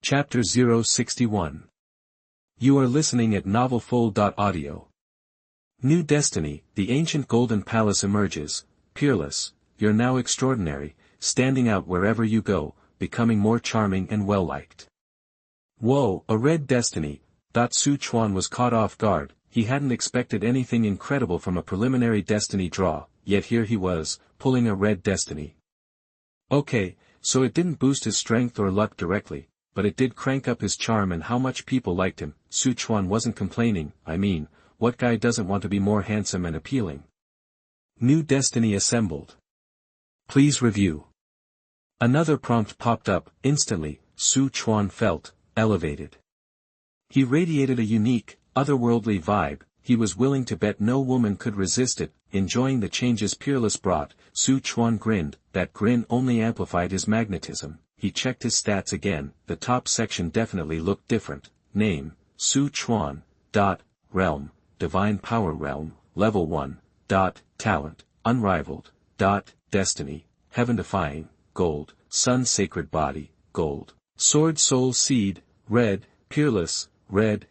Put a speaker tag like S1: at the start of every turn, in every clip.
S1: Chapter 061. You are listening at novelfold.audio. New destiny, the ancient golden palace emerges, peerless, you're now extraordinary, standing out wherever you go, becoming more charming and well-liked. Whoa, a red destiny, Chuan was caught off guard, he hadn't expected anything incredible from a preliminary destiny draw, yet here he was, pulling a red destiny. Okay, so it didn't boost his strength or luck directly, but it did crank up his charm and how much people liked him. Chuan wasn't complaining, I mean, what guy doesn't want to be more handsome and appealing? New destiny assembled. Please review. Another prompt popped up, instantly, Chuan felt elevated. He radiated a unique, otherworldly vibe, he was willing to bet no woman could resist it, enjoying the changes Peerless brought. Chuan grinned, that grin only amplified his magnetism. He checked his stats again, the top section definitely looked different. Name, Chuan. Realm, Divine Power Realm, Level 1. Talent, Unrivaled. Destiny, Heaven-defying, Gold, Sun Sacred Body, Gold. Sword Soul Seed, Red, Peerless, Red.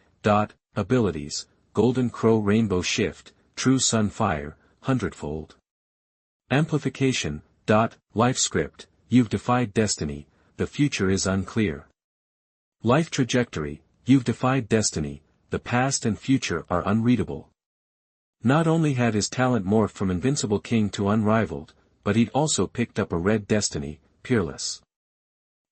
S1: Abilities, Golden Crow Rainbow Shift, True Sun Fire, 100-fold. Amplification, Life Script, You've defied destiny, the future is unclear. Life Trajectory, You've defied destiny, the past and future are unreadable. Not only had his talent morphed from invincible king to unrivaled, but he'd also picked up a red destiny, Peerless.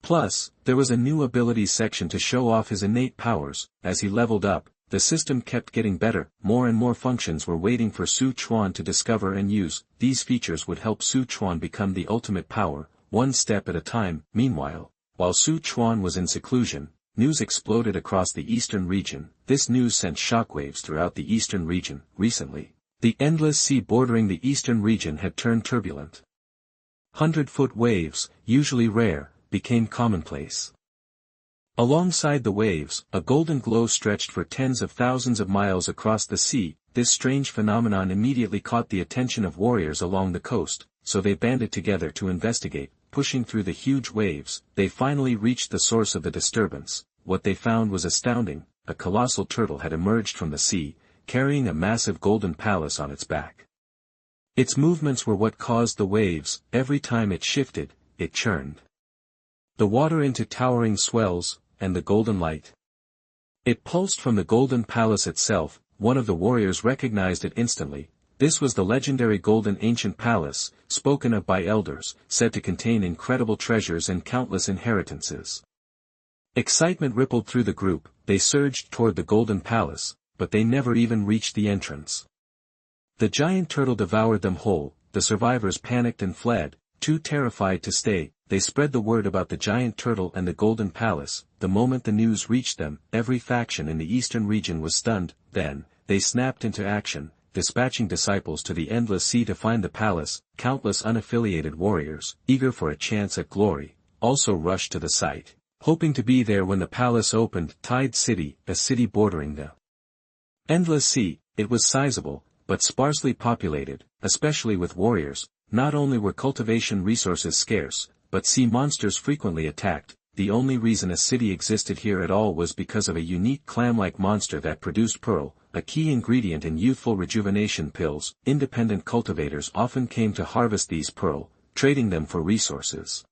S1: Plus, there was a new abilities section to show off his innate powers. As he leveled up, the system kept getting better, more and more functions were waiting for Chuan to discover and use. These features would help Chuan become the ultimate power, one step at a time. Meanwhile, while Chuan was in seclusion, news exploded across the eastern region. This news sent shockwaves throughout the eastern region. Recently, the endless sea bordering the eastern region had turned turbulent. 100-foot waves, usually rare, became commonplace. Alongside the waves, a golden glow stretched for tens of thousands of miles across the sea. This strange phenomenon immediately caught the attention of warriors along the coast, so they banded together to investigate. Pushing through the huge waves, they finally reached the source of the disturbance. What they found was astounding. A colossal turtle had emerged from the sea, carrying a massive golden palace on its back. Its movements were what caused the waves. Every time it shifted, it churned the water into towering swells, and the golden light. It pulsed from the golden palace itself. One of the warriors recognized it instantly. This was the legendary golden ancient palace, spoken of by elders, said to contain incredible treasures and countless inheritances. Excitement rippled through the group. They surged toward the golden palace, but they never even reached the entrance. The giant turtle devoured them whole. The survivors panicked and fled, too terrified to stay. They spread the word about the giant turtle and the golden palace. The moment the news reached them, every faction in the eastern region was stunned. Then, they snapped into action, dispatching disciples to the endless sea to find the palace. Countless unaffiliated warriors, eager for a chance at glory, also rushed to the site, hoping to be there when the palace opened. Tide City, a city bordering the endless sea. It was sizable, but sparsely populated, especially with warriors. Not only were cultivation resources scarce, but sea monsters frequently attacked. The only reason a city existed here at all was because of a unique clam-like monster that produced pearl, a key ingredient in youthful rejuvenation pills. Independent cultivators often came to harvest these pearl, trading them for resources.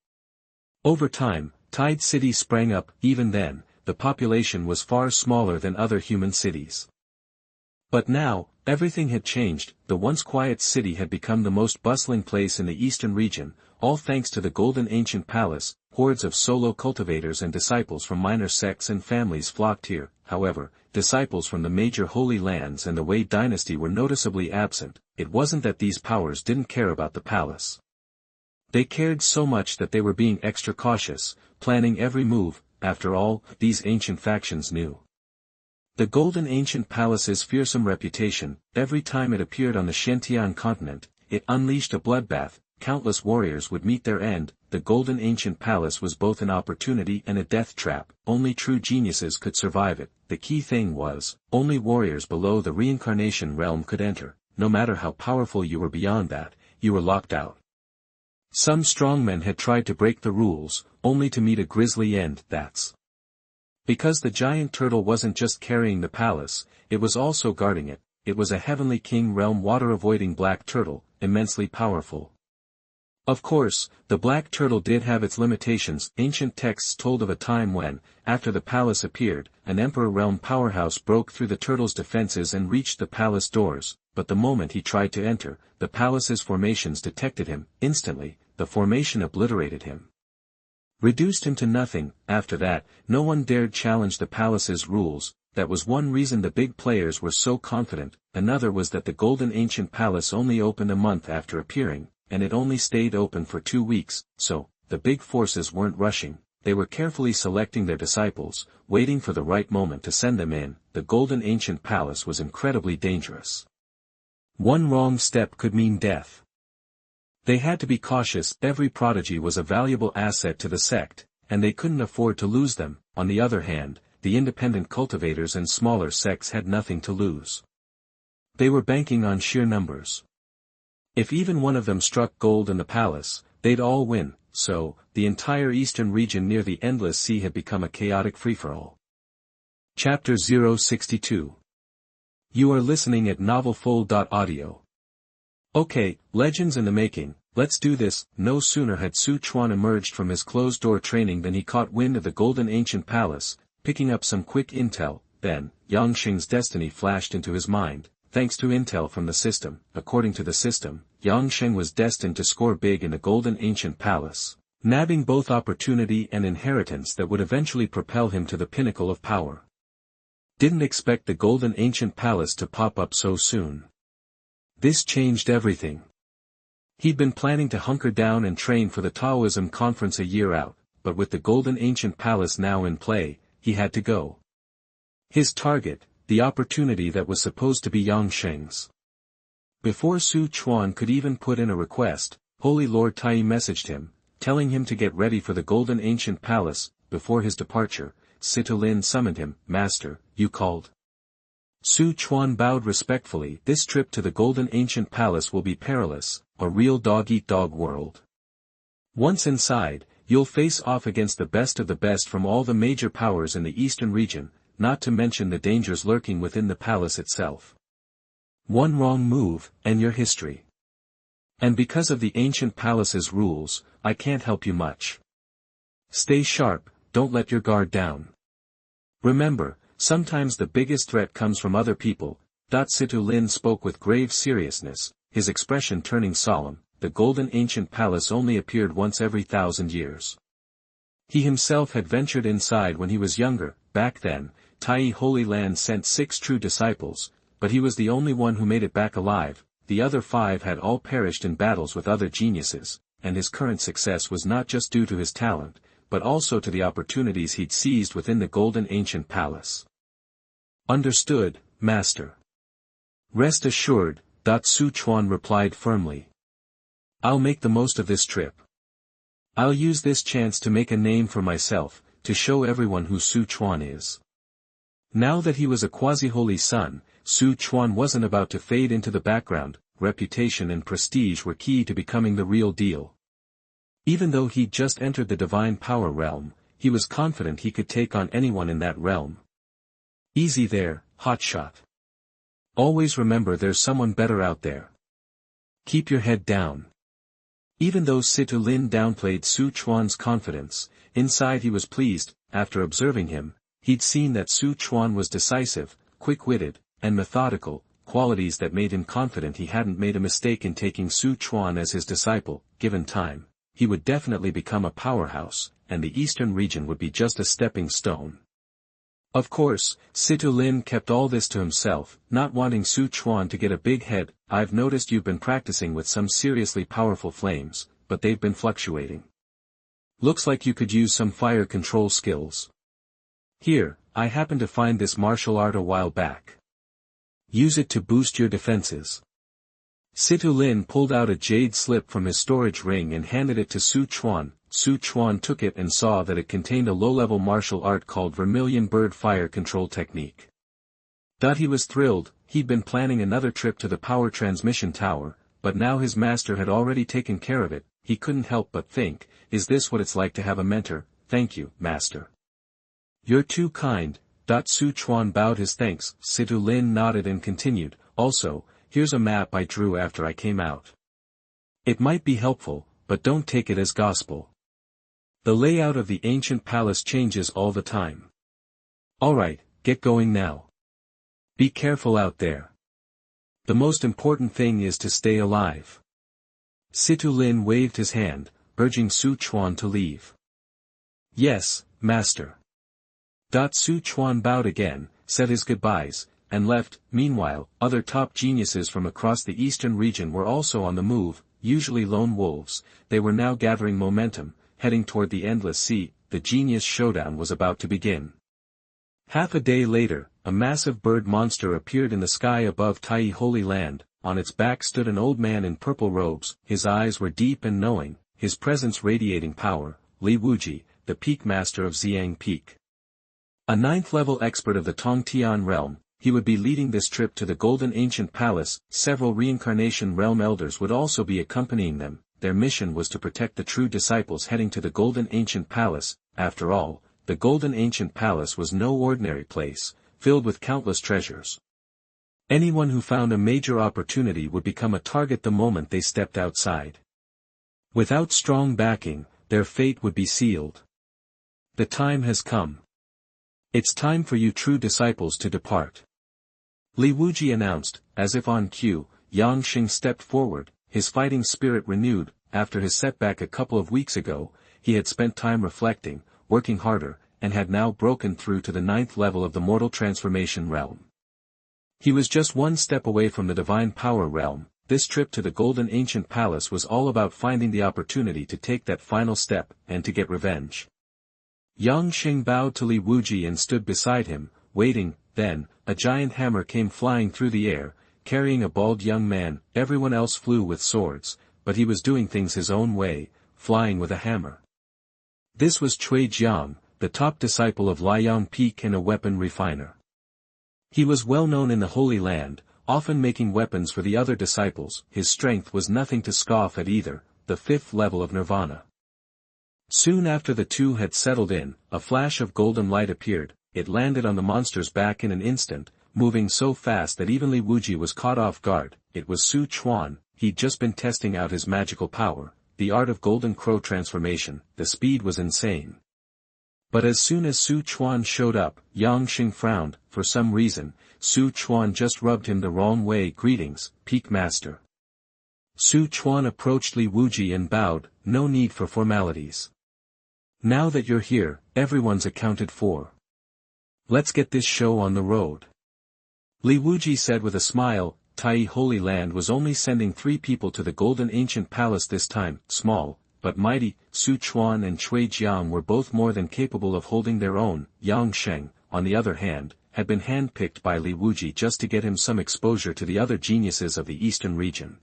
S1: Over time, Tide City sprang up. Even then, the population was far smaller than other human cities. But now, everything had changed. The once quiet city had become the most bustling place in the eastern region, all thanks to the golden ancient palace. Hordes of solo cultivators and disciples from minor sects and families flocked here. However, disciples from the major Holy Lands and the Wei dynasty were noticeably absent. It wasn't that these powers didn't care about the palace. They cared so much that they were being extra cautious, planning every move. After all, these ancient factions knew the golden ancient palace's fearsome reputation. Every time it appeared on the Shentian continent, it unleashed a bloodbath. Countless warriors would meet their end. The golden ancient palace was both an opportunity and a death trap. Only true geniuses could survive it. The key thing was, only warriors below the reincarnation realm could enter. No matter how powerful you were beyond that, you were locked out. Some strongmen had tried to break the rules, only to meet a grisly end. That's Because the giant turtle wasn't just carrying the palace, it was also guarding it. It was a heavenly king realm water-avoiding black turtle, immensely powerful. Of course, the black turtle did have its limitations. Ancient texts told of a time when, after the palace appeared, an emperor realm powerhouse broke through the turtle's defenses and reached the palace doors, but the moment he tried to enter, the palace's formations detected him. Instantly, the formation obliterated him. Reduced him to nothing. After that, no one dared challenge the palace's rules. That was one reason the big players were so confident. Another was that the golden ancient palace only opened a month after appearing, and it only stayed open for 2 weeks, so, the big forces weren't rushing. They were carefully selecting their disciples, waiting for the right moment to send them in. The golden ancient palace was incredibly dangerous. One wrong step could mean death. They had to be cautious. Every prodigy was a valuable asset to the sect, and they couldn't afford to lose them. On the other hand, the independent cultivators and smaller sects had nothing to lose. They were banking on sheer numbers. If even one of them struck gold in the palace, they'd all win, so, the entire eastern region near the Endless Sea had become a chaotic free-for-all. Chapter 062. You are listening at novelfull.audio. Okay, legends in the making, let's do this. No sooner had Chuan emerged from his closed-door training than he caught wind of the golden ancient palace, picking up some quick intel. Then, Yangsheng's destiny flashed into his mind. Thanks to intel from the system, according to the system, Yangsheng was destined to score big in the golden ancient palace, nabbing both opportunity and inheritance that would eventually propel him to the pinnacle of power. Didn't expect the golden ancient palace to pop up so soon. This changed everything. He'd been planning to hunker down and train for the Taoism conference a year out, but with the golden ancient palace now in play, he had to go. His target, the opportunity that was supposed to be Yangsheng's. Before Chuan could even put in a request, Holy Land.I messaged him, telling him to get ready for the golden ancient palace. Before his departure, Lin summoned him. Master, you called. Chuan bowed respectfully. This trip to the golden ancient palace will be perilous, a real dog-eat-dog world. Once inside, you'll face off against the best of the best from all the major powers in the eastern region, not to mention the dangers lurking within the palace itself. One wrong move, and your history. And because of the ancient palace's rules, I can't help you much. Stay sharp, don't let your guard down. Remember, sometimes the biggest threat comes from other people. Lin spoke with grave seriousness, his expression turning solemn. The golden ancient palace only appeared once every 1,000 years. He himself had ventured inside when he was younger. Back then, Holy Land sent 6 true disciples, but he was the only one who made it back alive. The other 5 had all perished in battles with other geniuses, and his current success was not just due to his talent, but also to the opportunities he'd seized within the golden ancient palace. Understood, Master. Rest assured, Chuan replied firmly. I'll make the most of this trip. I'll use this chance to make a name for myself, to show everyone who Chuan is. Now that he was a quasi-holy son, Chuan wasn't about to fade into the background. Reputation and prestige were key to becoming the real deal. Even though he'd just entered the divine power realm, he was confident he could take on anyone in that realm. Easy there, hotshot. Always remember there's someone better out there. Keep your head down. Even though Lin downplayed Chuan's confidence, inside he was pleased. After observing him, he'd seen that Chuan was decisive, quick-witted, and methodical, qualities that made him confident he hadn't made a mistake in taking Chuan as his disciple. Given time, he would definitely become a powerhouse, and the eastern region would be just a stepping stone. Of course, Lin kept all this to himself, not wanting Chuan to get a big head. I've noticed you've been practicing with some seriously powerful flames, but they've been fluctuating. Looks like you could use some fire control skills. Here, I happened to find this martial art a while back. Use it to boost your defenses. Lin pulled out a jade slip from his storage ring and handed it to Chuan. Chuan took it and saw that it contained a low-level martial art called Vermilion Bird Fire Control Technique. He was thrilled. He'd been planning another trip to the power transmission tower, but now his master had already taken care of it. He couldn't help but think, is this what it's like to have a mentor? Thank you, master. You're too kind. Su Chuan bowed his thanks. Situ Lin nodded and continued, also, here's a map I drew after I came out. It might be helpful, but don't take it as gospel. The layout of the ancient palace changes all the time. Alright, get going now. Be careful out there. The most important thing is to stay alive. Situ Lin waved his hand, urging Su Chuan to leave. Yes, master. Su Chuan bowed again, said his goodbyes, and left. Meanwhile, other top geniuses from across the eastern region were also on the move, usually lone wolves. They were now gathering momentum, heading toward the endless sea. The genius showdown was about to begin. Half a day later, a massive bird monster appeared in the sky above Tai Holy Land. On its back stood an old man in purple robes. His eyes were deep and knowing, his presence radiating power. Li Wuji, the peak master of Xiang Peak. A 9th-level expert of the Tongtian realm, he would be leading this trip to the Golden Ancient Palace. Several reincarnation realm elders would also be accompanying them. Their mission was to protect the true disciples heading to the Golden Ancient Palace. After all, the Golden Ancient Palace was no ordinary place, filled with countless treasures. Anyone who found a major opportunity would become a target the moment they stepped outside. Without strong backing, their fate would be sealed. The time has come. It's time for you true disciples to depart. Li Wuji announced. As if on cue, Yang Xing stepped forward, his fighting spirit renewed. After his setback a couple of weeks ago, he had spent time reflecting, working harder, and had now broken through to the 9th level of the mortal transformation realm. He was just one step away from the divine power realm. This trip to the Golden Ancient Palace was all about finding the opportunity to take that final step, and to get revenge. Yang Xing bowed to Li Wuji and stood beside him, waiting. Then, a giant hammer came flying through the air, carrying a bald young man. Everyone else flew with swords, but he was doing things his own way, flying with a hammer. This was Cui Jiang, the top disciple of Liang Peak and a weapon refiner. He was well known in the Holy Land, often making weapons for the other disciples. His strength was nothing to scoff at either, the 5th level of Nirvana. Soon after the two had settled in, a flash of golden light appeared. It landed on the monster's back in an instant, moving so fast that even Li Wuji was caught off guard. It was Su Chuan. He'd just been testing out his magical power, the art of golden crow transformation. The speed was insane. But as soon as Su Chuan showed up, Yang Xing frowned. For some reason, Su Chuan just rubbed him the wrong way. Greetings, Peak Master. Su Chuan approached Li Wuji and bowed. No need for formalities. Now that you're here, everyone's accounted for. Let's get this show on the road. Li Wuji said with a smile. Tai Holy Land was only sending 3 people to the Golden Ancient Palace this time. Small, but mighty. Su Chuan and Cui Jiang were both more than capable of holding their own. Yang Sheng, on the other hand, had been handpicked by Li Wuji just to get him some exposure to the other geniuses of the eastern region.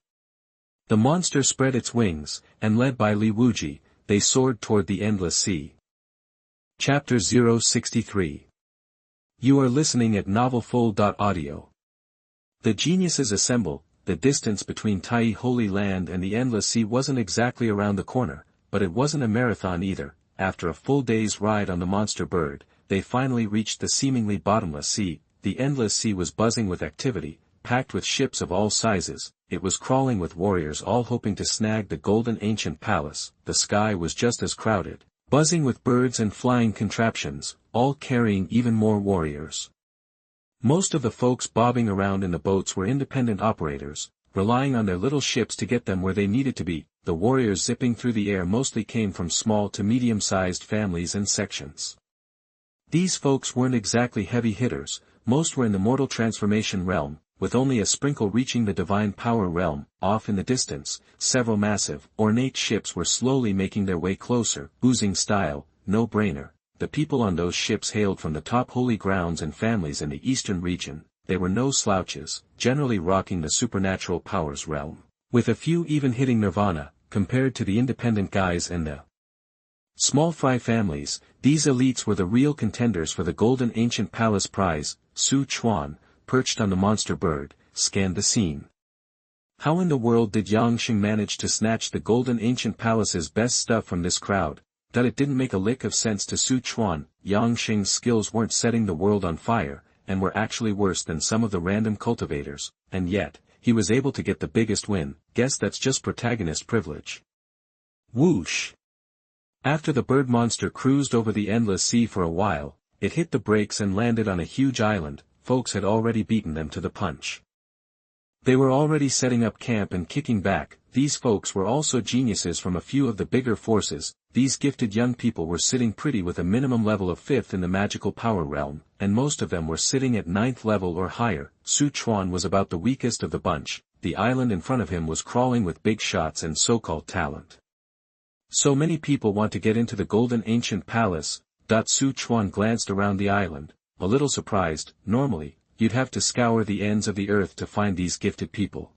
S1: The monster spread its wings, and led by Li Wuji, they soared toward the endless sea. Chapter 063. You are listening at novelfull.audio. The geniuses assemble. The distance between Tai Holy Land and the endless sea wasn't exactly around the corner, but it wasn't a marathon either. After a full day's ride on the monster bird, they finally reached the seemingly bottomless sea. The endless sea was buzzing with activity, packed with ships of all sizes. It was crawling with warriors all hoping to snag the Golden Ancient Palace. The sky was just as crowded, buzzing with birds and flying contraptions, all carrying even more warriors. Most of the folks bobbing around in the boats were independent operators, relying on their little ships to get them where they needed to be. The warriors zipping through the air mostly came from small to medium-sized families and sections. These folks weren't exactly heavy hitters. Most were in the mortal transformation realm, with only a sprinkle reaching the divine power realm. Off in the distance, several massive, ornate ships were slowly making their way closer. Oozing style, no-brainer. The people on those ships hailed from the top holy grounds and families in the eastern region. They were no slouches, generally rocking the supernatural powers realm, with a few even hitting nirvana, compared to the independent guys and the small fry families. These elites were the real contenders for the Golden Ancient Palace prize. Su Chuan, perched on the monster bird, scanned the scene. How in the world did Yang Xing manage to snatch the Golden Ancient Palace's best stuff from this crowd? that it didn't make a lick of sense to Su Chuan. Yang Sheng's skills weren't setting the world on fire, and were actually worse than some of the random cultivators, and yet, he was able to get the biggest win. Guess that's just protagonist privilege. Whoosh! After the bird monster cruised over the endless sea for a while, it hit the brakes and landed on a huge island. Folks had already beaten them to the punch. They were already setting up camp and kicking back. These folks were also geniuses from a few of the bigger forces. These gifted young people were sitting pretty with a minimum level of 5th in the magical power realm, and most of them were sitting at 9th level or higher. Su Chuan was about the weakest of the bunch. The island in front of him was crawling with big shots and so-called talent. So many people want to get into the golden ancient palace. Su Chuan glanced around the island, a little surprised. Normally, you'd have to scour the ends of the earth to find these gifted people.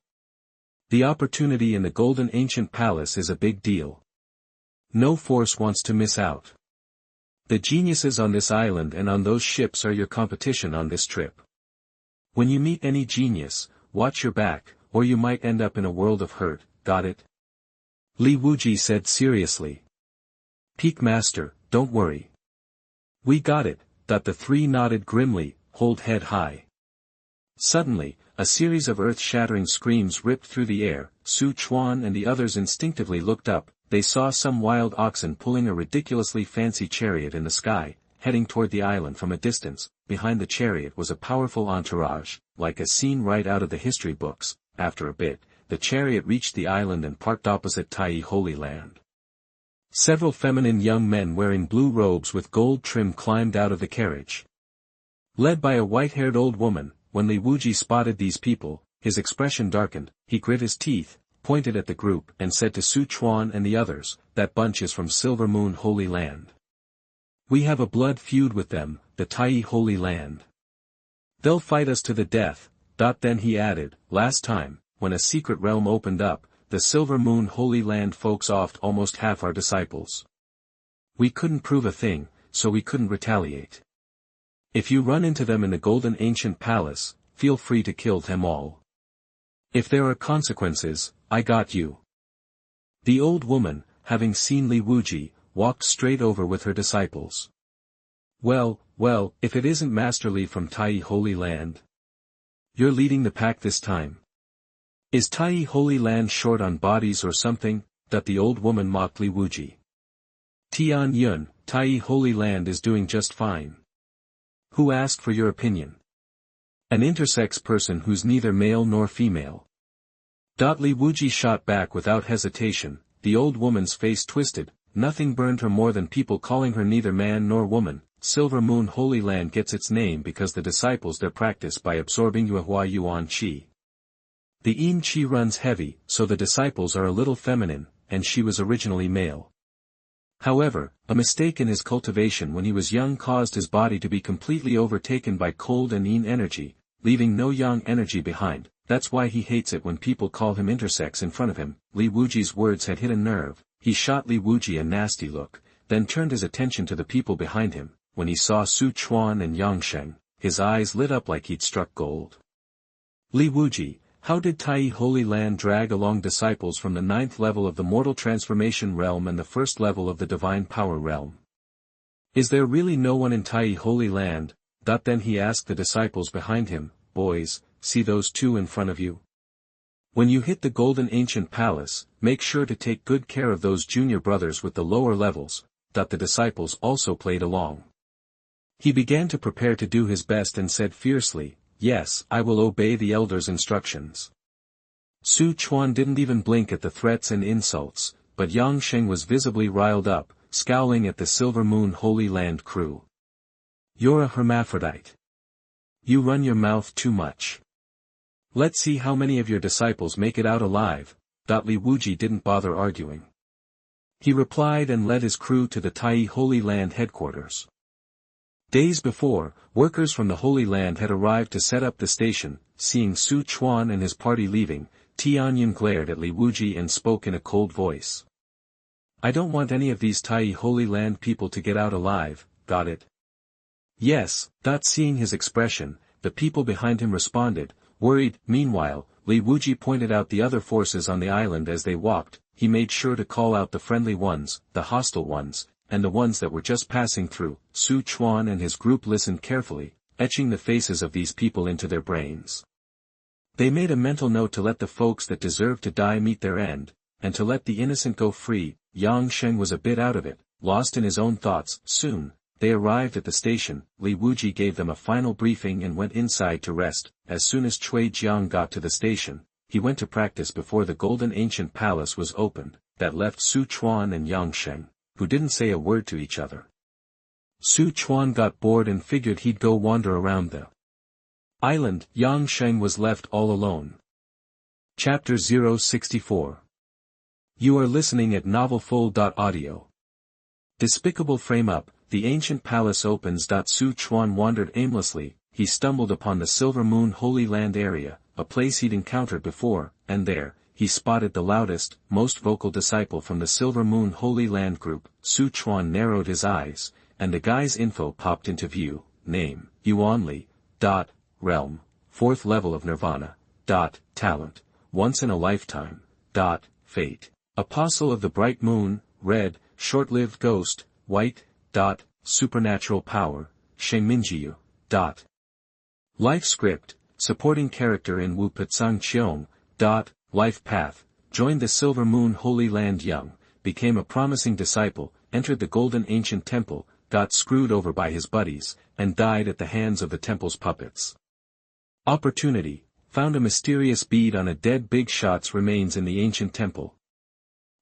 S1: The opportunity in the golden ancient palace is a big deal. No force wants to miss out. The geniuses on this island and on those ships are your competition on this trip. When you meet any genius, watch your back, or you might end up in a world of hurt. Got it? Li Wuji said seriously. Peak Master, don't worry. We got it. The three nodded grimly. Hold head high. Suddenly, a series of earth-shattering screams ripped through the air. Su Chuan and the others instinctively looked up. They saw some wild oxen pulling a ridiculously fancy chariot in the sky, heading toward the island from a distance. Behind the chariot was a powerful entourage, like a scene right out of the history books. After a bit, the chariot reached the island and parked opposite Holy Land. Several feminine young men wearing blue robes with gold trim climbed out of the carriage. Led by a white-haired old woman, when Li Wuji spotted these people, his expression darkened. He grit his teeth, pointed at the group and said to Su Chuan and the others, that bunch is from Silver Moon Holy Land. We have a blood feud with them, the Tai Holy Land. They'll fight us to the death. Then he added, last time, when a secret realm opened up, the Silver Moon Holy Land folks offed almost half our disciples. We couldn't prove a thing, so we couldn't retaliate. If you run into them in the golden ancient palace, feel free to kill them all. If there are consequences, I got you. The old woman, having seen Li Wuji, walked straight over with her disciples. Well, if it isn't Master Li from Tai Holy Land. You're leading the pack this time. Is Tai Holy Land short on bodies or something? The old woman mocked Li Wuji. Tian Yun, Tai Holy Land is doing just fine. Who asked for your opinion? An intersex person who's neither male nor female. Li Wuji shot back without hesitation. The old woman's face twisted. Nothing burned her more than people calling her neither man nor woman. Silver Moon Holy Land gets its name because the disciples there practice by absorbing Yuehua Yuan Qi. The Yin Qi runs heavy, so the disciples are a little feminine, and she was originally male. However, a mistake in his cultivation when he was young caused his body to be completely overtaken by cold and Yin energy, leaving no yang energy behind. That's why he hates it when people call him intersex in front of him. Li Wuji's words had hit a nerve. He shot Li Wuji a nasty look, then turned his attention to the people behind him. When he saw Su Chuan and Yang Sheng, his eyes lit up like he'd struck gold. Li Wuji, how did Tai Holy Land drag along disciples from the 9th level of the mortal transformation realm and the 1st level of the divine power realm? Is there really no one in Tai Holy Land? Then he asked the disciples behind him, boys, see those two in front of you? When you hit the golden ancient palace, make sure to take good care of those junior brothers with the lower levels. The disciples also played along. He began to prepare to do his best and said fiercely, yes, I will obey the elders' instructions. Su Chuan didn't even blink at the threats and insults, but Yang Sheng was visibly riled up, scowling at the Silver Moon Holy Land crew. You're a hermaphrodite. You run your mouth too much. Let's see how many of your disciples make it out alive. Li Wuji didn't bother arguing. He replied and led his crew to the Tai Holy Land headquarters. Days before, workers from the Holy Land had arrived to set up the station. Seeing Su Chuan and his party leaving, Tianyin glared at Li Wuji and spoke in a cold voice. I don't want any of these Tai Holy Land people to get out alive, got it? Yes. Seeing his expression, the people behind him responded, worried. Meanwhile, Li Wuji pointed out the other forces on the island as they walked. He made sure to call out the friendly ones, the hostile ones, and the ones that were just passing through. Chuan and his group listened carefully, etching the faces of these people into their brains. They made a mental note to let the folks that deserved to die meet their end, and to let the innocent go free. Yang Sheng was a bit out of it, lost in his own thoughts. Soon, they arrived at the station. Li Wuji gave them a final briefing and went inside to rest. As soon as Cui Jiang got to the station, he went to practice before the golden ancient palace was opened. That left Su Chuan and Yang Sheng, who didn't say a word to each other. Su Chuan got bored and figured he'd go wander around the island. Yang Sheng was left all alone. Chapter 064. You are listening at novelfull.audio. Despicable frame up, the ancient palace opens. Su Chuan wandered aimlessly. He stumbled upon the Silver Moon Holy Land area, a place he'd encountered before, and there, he spotted the loudest, most vocal disciple from the Silver Moon Holy Land group. Su Chuan narrowed his eyes, and the guy's info popped into view. Name, Yuan Li. Realm, 4th level of Nirvana. Talent, once in a lifetime. Fate, Apostle of the Bright Moon. Red, short-lived ghost. White. Supernatural power, Shengminjiu. Life script, supporting character in Wu Patsang Qiong. Life path, joined the Silver Moon Holy Land young, became a promising disciple, entered the Golden Ancient Temple, got screwed over by his buddies, and died at the hands of the temple's puppets. Opportunity, found a mysterious bead on a dead big shot's remains in the ancient temple.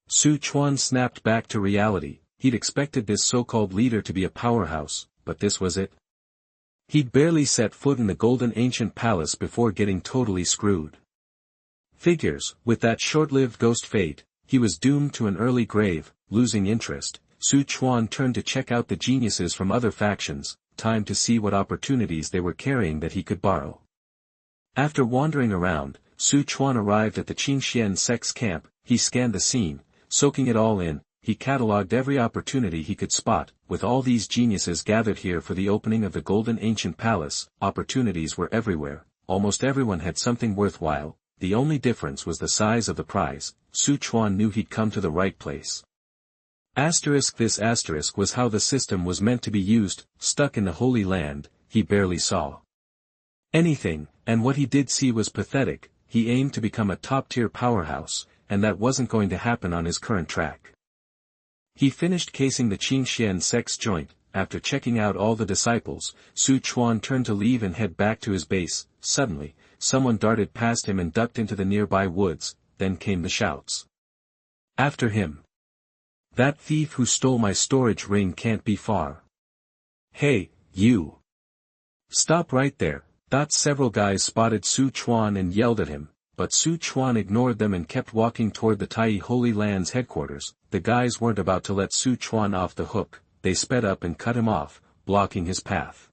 S1: Su Chuan snapped back to reality. He'd expected this so-called leader to be a powerhouse, but this was it. He'd barely set foot in the Golden Ancient Palace before getting totally screwed. Figures, with that short-lived ghost fate, he was doomed to an early grave. Losing interest, Su Chuan turned to check out the geniuses from other factions. Time to see what opportunities they were carrying that he could borrow. After wandering around, Su Chuan arrived at the Qingxian sect's camp. He scanned the scene, soaking it all in. He catalogued every opportunity he could spot. With all these geniuses gathered here for the opening of the Golden Ancient Palace, opportunities were everywhere. Almost everyone had something worthwhile. The only difference was the size of the prize. Su Chuan knew he'd come to the right place. This asterisk was how the system was meant to be used. Stuck in the Holy Land, he barely saw anything, and what he did see was pathetic. He aimed to become a top-tier powerhouse, and that wasn't going to happen on his current track. He finished casing the Qingxian sect's joint. After checking out all the disciples, Su Chuan turned to leave and head back to his base. Suddenly, someone darted past him and ducked into the nearby woods. Then came the shouts. After him! That thief who stole my storage ring can't be far. Hey, you! Stop right there! Several guys spotted Su Chuan and yelled at him, but Su Chuan ignored them and kept walking toward the Tai Holy Land's headquarters. The guys weren't about to let Su Chuan off the hook. They sped up and cut him off, blocking his path.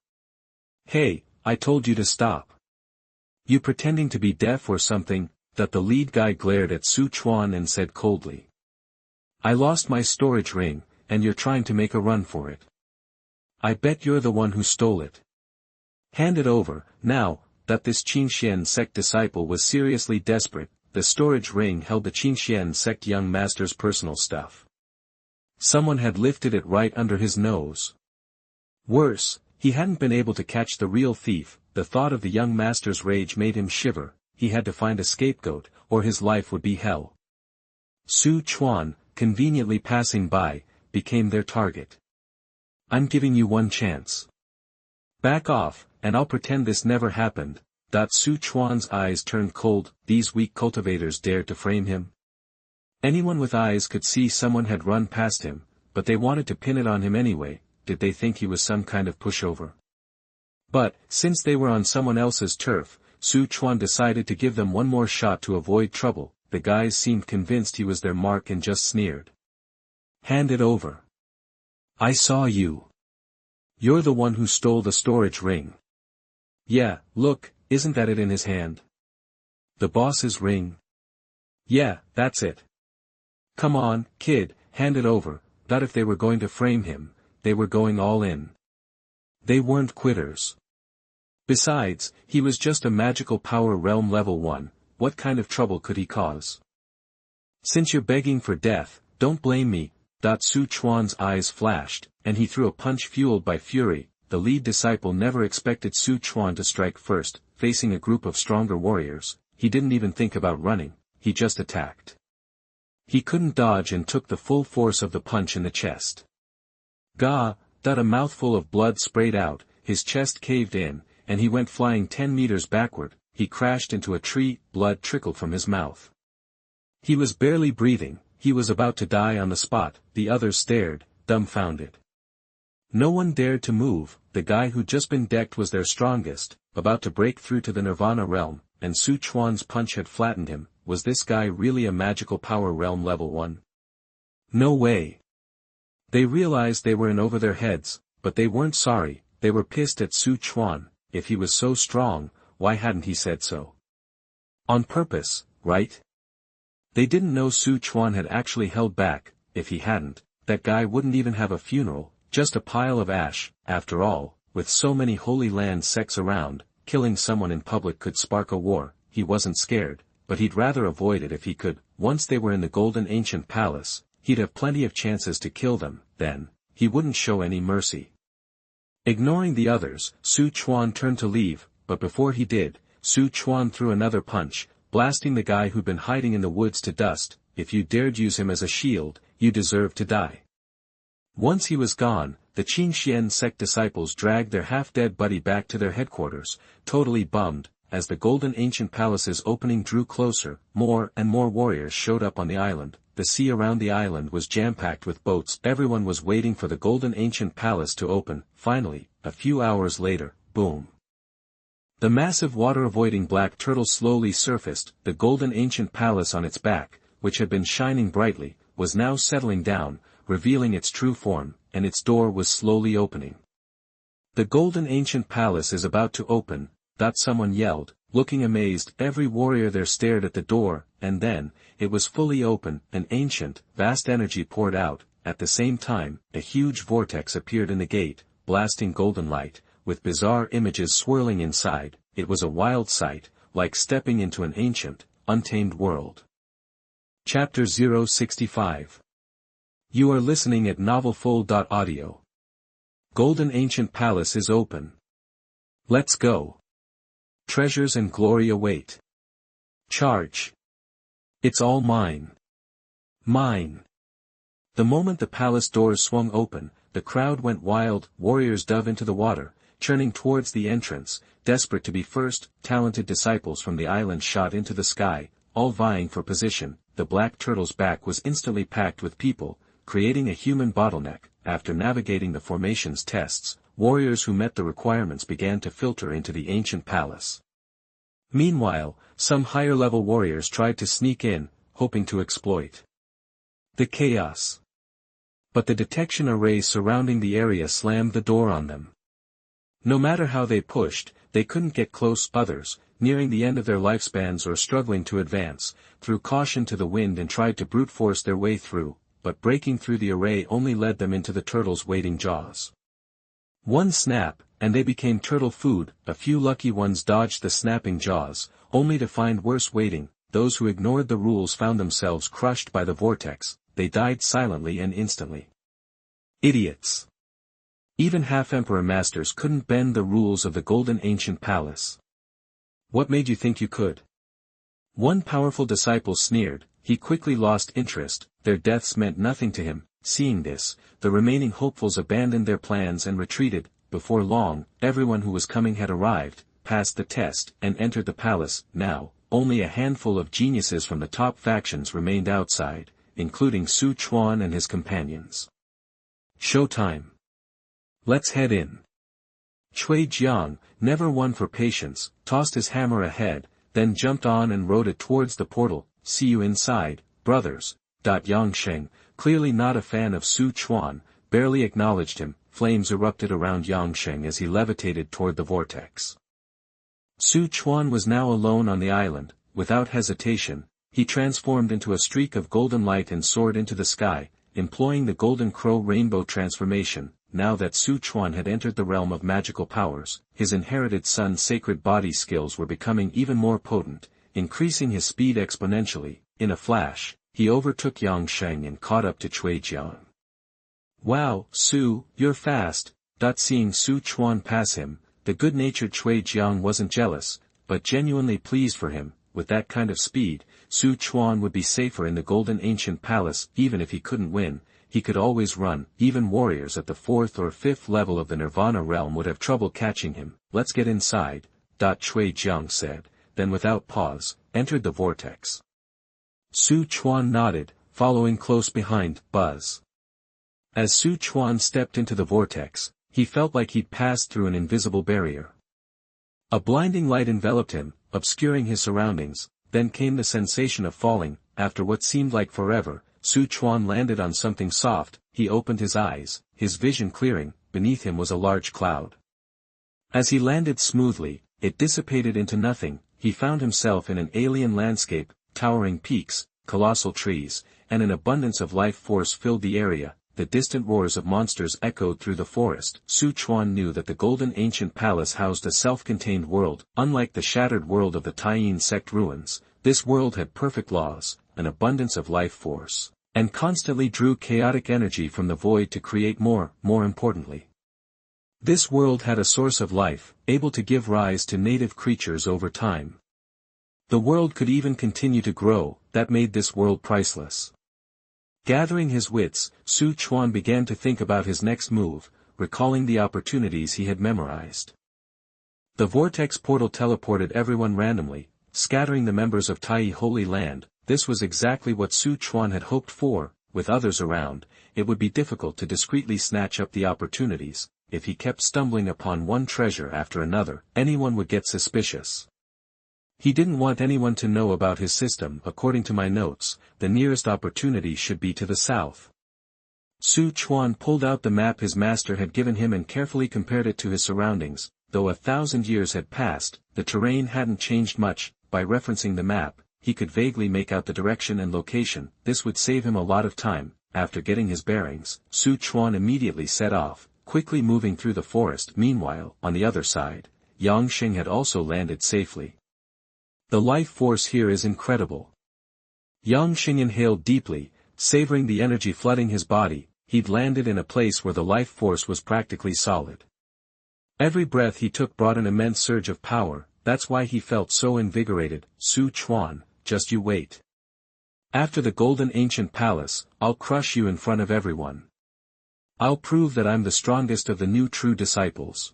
S1: Hey, I told you to stop. You pretending to be deaf or something? The lead guy glared at Su Chuan and said coldly. I lost my storage ring, and you're trying to make a run for it. I bet you're the one who stole it. Hand it over, now. This Qingxian sect disciple was seriously desperate. The storage ring held the Qingxian sect young master's personal stuff. Someone had lifted it right under his nose. Worse, he hadn't been able to catch the real thief. The thought of the young master's rage made him shiver. He had to find a scapegoat, or his life would be hell. Su Chuan, conveniently passing by, became their target. I'm giving you one chance. Back off, and I'll pretend this never happened. Su Chuan's eyes turned cold. These weak cultivators dared to frame him. Anyone with eyes could see someone had run past him, but they wanted to pin it on him anyway. Did they think he was some kind of pushover? But, since they were on someone else's turf, Su Chuan decided to give them one more shot to avoid trouble. The guys seemed convinced he was their mark and just sneered. Hand it over. I saw you. You're the one who stole the storage ring. Yeah, look, isn't that it in his hand? The boss's ring? Yeah, that's it. Come on, kid, hand it over. If they were going to frame him, they were going all in. They weren't quitters. Besides, he was just a magical power realm level 1, what kind of trouble could he cause? Since you're begging for death, don't blame me. Su Chuan's eyes flashed, and he threw a punch fueled by fury. The lead disciple never expected Su Chuan to strike first. Facing a group of stronger warriors, he didn't even think about running, he just attacked. He couldn't dodge and took the full force of the punch in the chest. Gah! A mouthful of blood sprayed out, his chest caved in, and he went flying 10 meters backward. He crashed into a tree, blood trickled from his mouth. He was barely breathing, he was about to die on the spot. The others stared, dumbfounded. No one dared to move. The guy who'd just been decked was their strongest, about to break through to the Nirvana realm, and Su Chuan's punch had flattened him. Was this guy really a magical power realm level 1? No way. They realized they were in over their heads, but they weren't sorry. They were pissed at Su Chuan. If he was so strong, why hadn't he said so? On purpose, right? They didn't know Su Chuan had actually held back. If he hadn't, that guy wouldn't even have a funeral, just a pile of ash. After all, with so many Holy Land sects around, killing someone in public could spark a war. He wasn't scared, but he'd rather avoid it if he could. Once they were in the Golden Ancient Palace, he'd have plenty of chances to kill them. Then, he wouldn't show any mercy. Ignoring the others, Su Chuan turned to leave, but before he did, Su Chuan threw another punch, blasting the guy who'd been hiding in the woods to dust. If you dared use him as a shield, you deserved to die. Once he was gone, the Qin Xian sect disciples dragged their half-dead buddy back to their headquarters, totally bummed. As the Golden Ancient Palace's opening drew closer, more and more warriors showed up on the island. The sea around the island was jam-packed with boats. Everyone was waiting for the Golden Ancient Palace to open. Finally, a few hours later, boom. The massive water-avoiding black turtle slowly surfaced. The Golden Ancient Palace on its back, which had been shining brightly, was now settling down, revealing its true form, and its door was slowly opening. The Golden Ancient Palace is about to open, someone yelled, looking amazed. Every warrior there stared at the door, and then, it was fully open. An ancient, vast energy poured out. At the same time, a huge vortex appeared in the gate, blasting golden light, with bizarre images swirling inside. It was a wild sight, like stepping into an ancient, untamed world. Chapter 065. You are listening at novelfull.audio. Golden Ancient Palace is open. Let's go. Treasures and glory await. Charge. It's all mine. Mine. The moment the palace doors swung open, the crowd went wild. Warriors dove into the water, churning towards the entrance, desperate to be first. Talented disciples from the island shot into the sky, all vying for position. The black turtle's back was instantly packed with people, creating a human bottleneck. After navigating the formation's tests, warriors who met the requirements began to filter into the ancient palace. Meanwhile, some higher-level warriors tried to sneak in, hoping to exploit the chaos. But the detection array surrounding the area slammed the door on them. No matter how they pushed, they couldn't get close. Others, nearing the end of their lifespans or struggling to advance, threw caution to the wind and tried to brute force their way through, but breaking through the array only led them into the turtle's waiting jaws. One snap, and they became turtle food. A few lucky ones dodged the snapping jaws, only to find worse waiting. Those who ignored the rules found themselves crushed by the vortex. They died silently and instantly. Idiots. Even half-emperor masters couldn't bend the rules of the Golden Ancient Palace. What made you think you could? One powerful disciple sneered. He quickly lost interest. Their deaths meant nothing to him. Seeing this, the remaining hopefuls abandoned their plans and retreated. Before long, everyone who was coming had arrived, passed the test, and entered the palace. Now, only a handful of geniuses from the top factions remained outside, including Su Chuan and his companions. Showtime. Let's head in. Cui Jiang, never one for patience, tossed his hammer ahead, then jumped on and rode it towards the portal. See you inside, brothers. Yangsheng, clearly not a fan of Su Chuan, barely acknowledged him. Flames erupted around Yangsheng as he levitated toward the vortex. Su Chuan was now alone on the island. Without hesitation, he transformed into a streak of golden light and soared into the sky, employing the Golden Crow Rainbow transformation. Now that Su Chuan had entered the realm of magical powers, his inherited son's sacred body skills were becoming even more potent, increasing his speed exponentially. In a flash, he overtook Yangsheng and caught up to Cui Jiang. Wow, Su, you're fast. Seeing Su Chuan pass him, the good-natured Cui Jiang wasn't jealous, but genuinely pleased for him. With that kind of speed, Su Chuan would be safer in the Golden Ancient Palace. Even if he couldn't win, he could always run. Even warriors at the 4th or 5th level of the Nirvana realm would have trouble catching him. Let's get inside, Cui Jiang said, then without pause, entered the vortex. Su Chuan nodded, following close behind. Buzz. As Su Chuan stepped into the vortex, he felt like he'd passed through an invisible barrier. A blinding light enveloped him, obscuring his surroundings. Then came the sensation of falling. After what seemed like forever, Su Chuan landed on something soft. He opened his eyes, his vision clearing. Beneath him was a large cloud. As he landed smoothly, it dissipated into nothing. He found himself in an alien landscape. Towering peaks, colossal trees, and an abundance of life force filled the area. The distant roars of monsters echoed through the forest. Su Chuan knew that the Golden Ancient Palace housed a self-contained world. Unlike the shattered world of the Taiyin sect ruins, this world had perfect laws, an abundance of life force, and constantly drew chaotic energy from the void to create more importantly. This world had a source of life, able to give rise to native creatures over time. The world could even continue to grow. That made this world priceless. Gathering his wits, Su Chuan began to think about his next move, recalling the opportunities he had memorized. The vortex portal teleported everyone randomly, scattering the members of Tai Holy Land. This was exactly what Su Chuan had hoped for. With others around, it would be difficult to discreetly snatch up the opportunities. If he kept stumbling upon one treasure after another, anyone would get suspicious. He didn't want anyone to know about his system. According to my notes, the nearest opportunity should be to the south. Su Chuan pulled out the map his master had given him and carefully compared it to his surroundings. Though 1,000 years had passed, the terrain hadn't changed much. By referencing the map, he could vaguely make out the direction and location. This would save him a lot of time. After getting his bearings, Su Chuan immediately set off, quickly moving through the forest. Meanwhile, on the other side, Yang Xing had also landed safely. The life force here is incredible. Yang Xing inhaled deeply, savoring the energy flooding his body. He'd landed in a place where the life force was practically solid. Every breath he took brought an immense surge of power. That's why he felt so invigorated. Su Chuan, just you wait. After the Golden Ancient Palace, I'll crush you in front of everyone. I'll prove that I'm the strongest of the new true disciples.